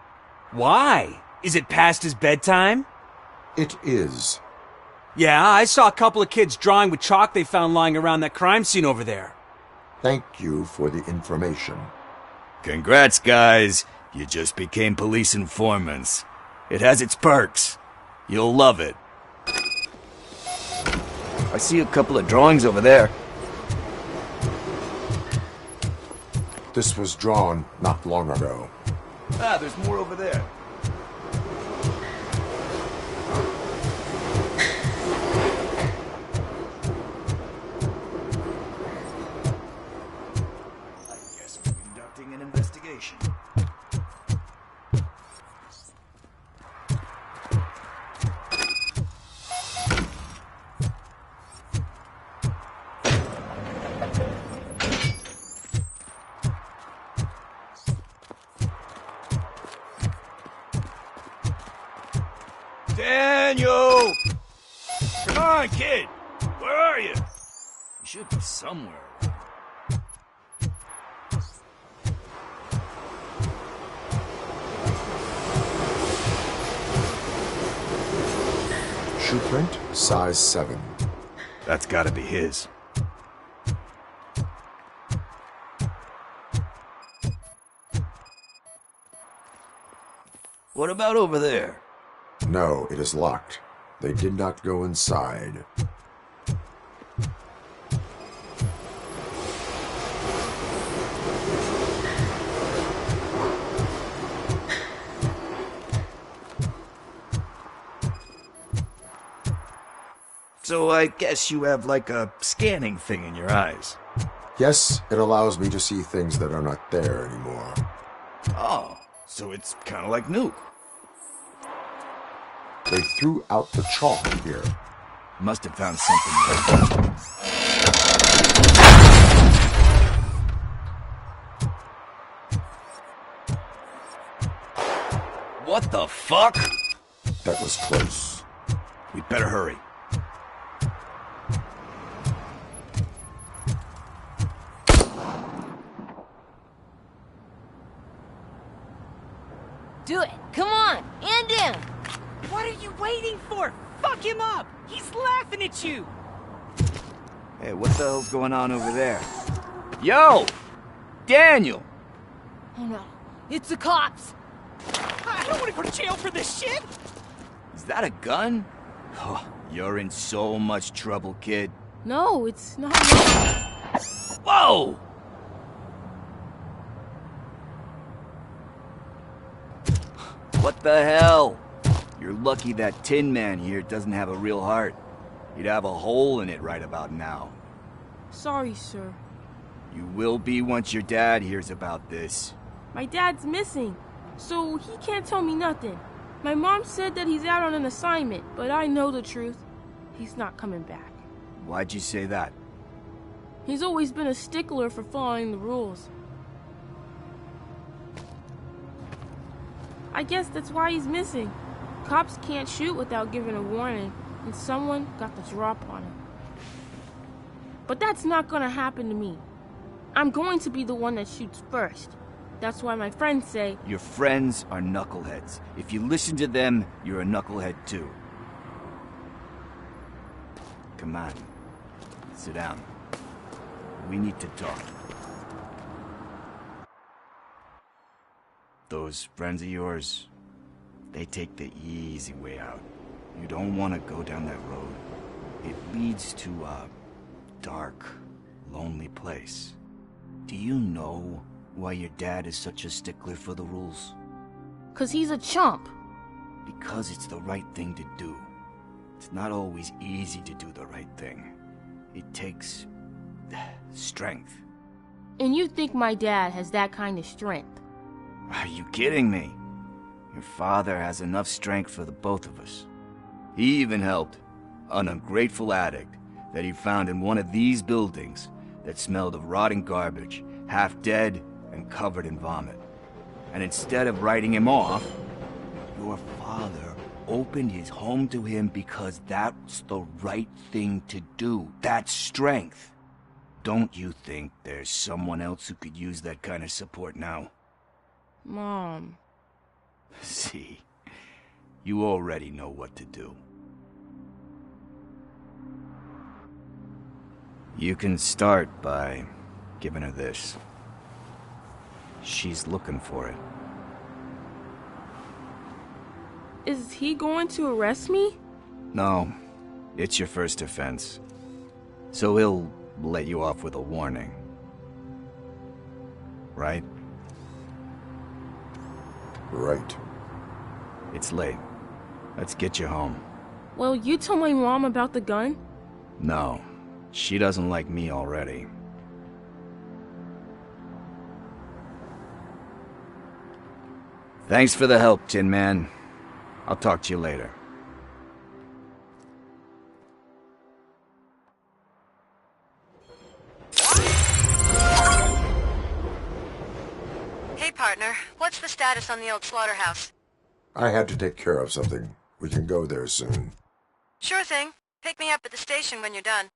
Why? Is it past his bedtime? It is. Yeah, I saw a couple of kids drawing with chalk they found lying around that crime scene over there. Thank you for the information. Congrats, guys. You just became police informants. It has its perks. You'll love it. I see a couple of drawings over there. This was drawn not long ago. Ah, there's more over there. I guess we're conducting an investigation. Daniel! Come on, kid! Where are you? You should be somewhere. Shoe print, size 7. That's gotta be his. What about over there? No, it is locked. They did not go inside. So I guess you have like a scanning thing in your eyes. Yes, it allows me to see things that are not there anymore. Oh, so it's kind of like Nuke. They threw out the chalk here. Must have found something. What the fuck? That was close. We'd better hurry. Do it. Come on. End him. What are you waiting for? Fuck him up! He's laughing at you! Hey, what the hell's going on over there? Yo! Daniel! Oh no. It's the cops. I don't want to go to jail for this shit! Is that a gun? Oh, you're in so much trouble, kid. No, it's not. Whoa! What the hell? You're lucky that Tin Man here doesn't have a real heart. He'd have a hole in it right about now. Sorry, sir. You will be once your dad hears about this. My dad's missing, so he can't tell me nothing. My mom said that he's out on an assignment, but I know the truth. he's not coming back. Why'd you say that? He's always been a stickler for following the rules. I guess that's why he's missing. Cops can't shoot without giving a warning, and someone got the drop on him. But that's not gonna happen to me. I'm going to be the one that shoots first. That's why my friends say... Your friends are knuckleheads. If you listen to them, you're a knucklehead too. Come on. Sit down. We need to talk. Those friends of yours, they take the easy way out. You don't want to go down that road. It leads to a dark, lonely place. Do you know why your dad is such a stickler for the rules? 'Cause he's a chump. Because it's the right thing to do. It's not always easy to do the right thing. It takes strength. And you think my dad has that kind of strength? Are you kidding me? Your father has enough strength for the both of us. He even helped an ungrateful addict that he found in one of these buildings that smelled of rotting garbage, half dead and covered in vomit. And instead of writing him off, your father opened his home to him because that's the right thing to do. That's strength. Don't you think there's someone else who could use that kind of support now? Mom. See, you already know what to do. You can start by giving her this. She's looking for it. Is he going to arrest me? No, it's your first offense. So he'll let you off with a warning. Right? Right. It's late. Let's get you home. Well, you told my mom about the gun? No, she doesn't like me already. Thanks for the help, Tin Man. I'll talk to you later. Hey, partner. What's the status on the old slaughterhouse? I had to take care of something. We can go there soon. Sure thing. Pick me up at the station when you're done.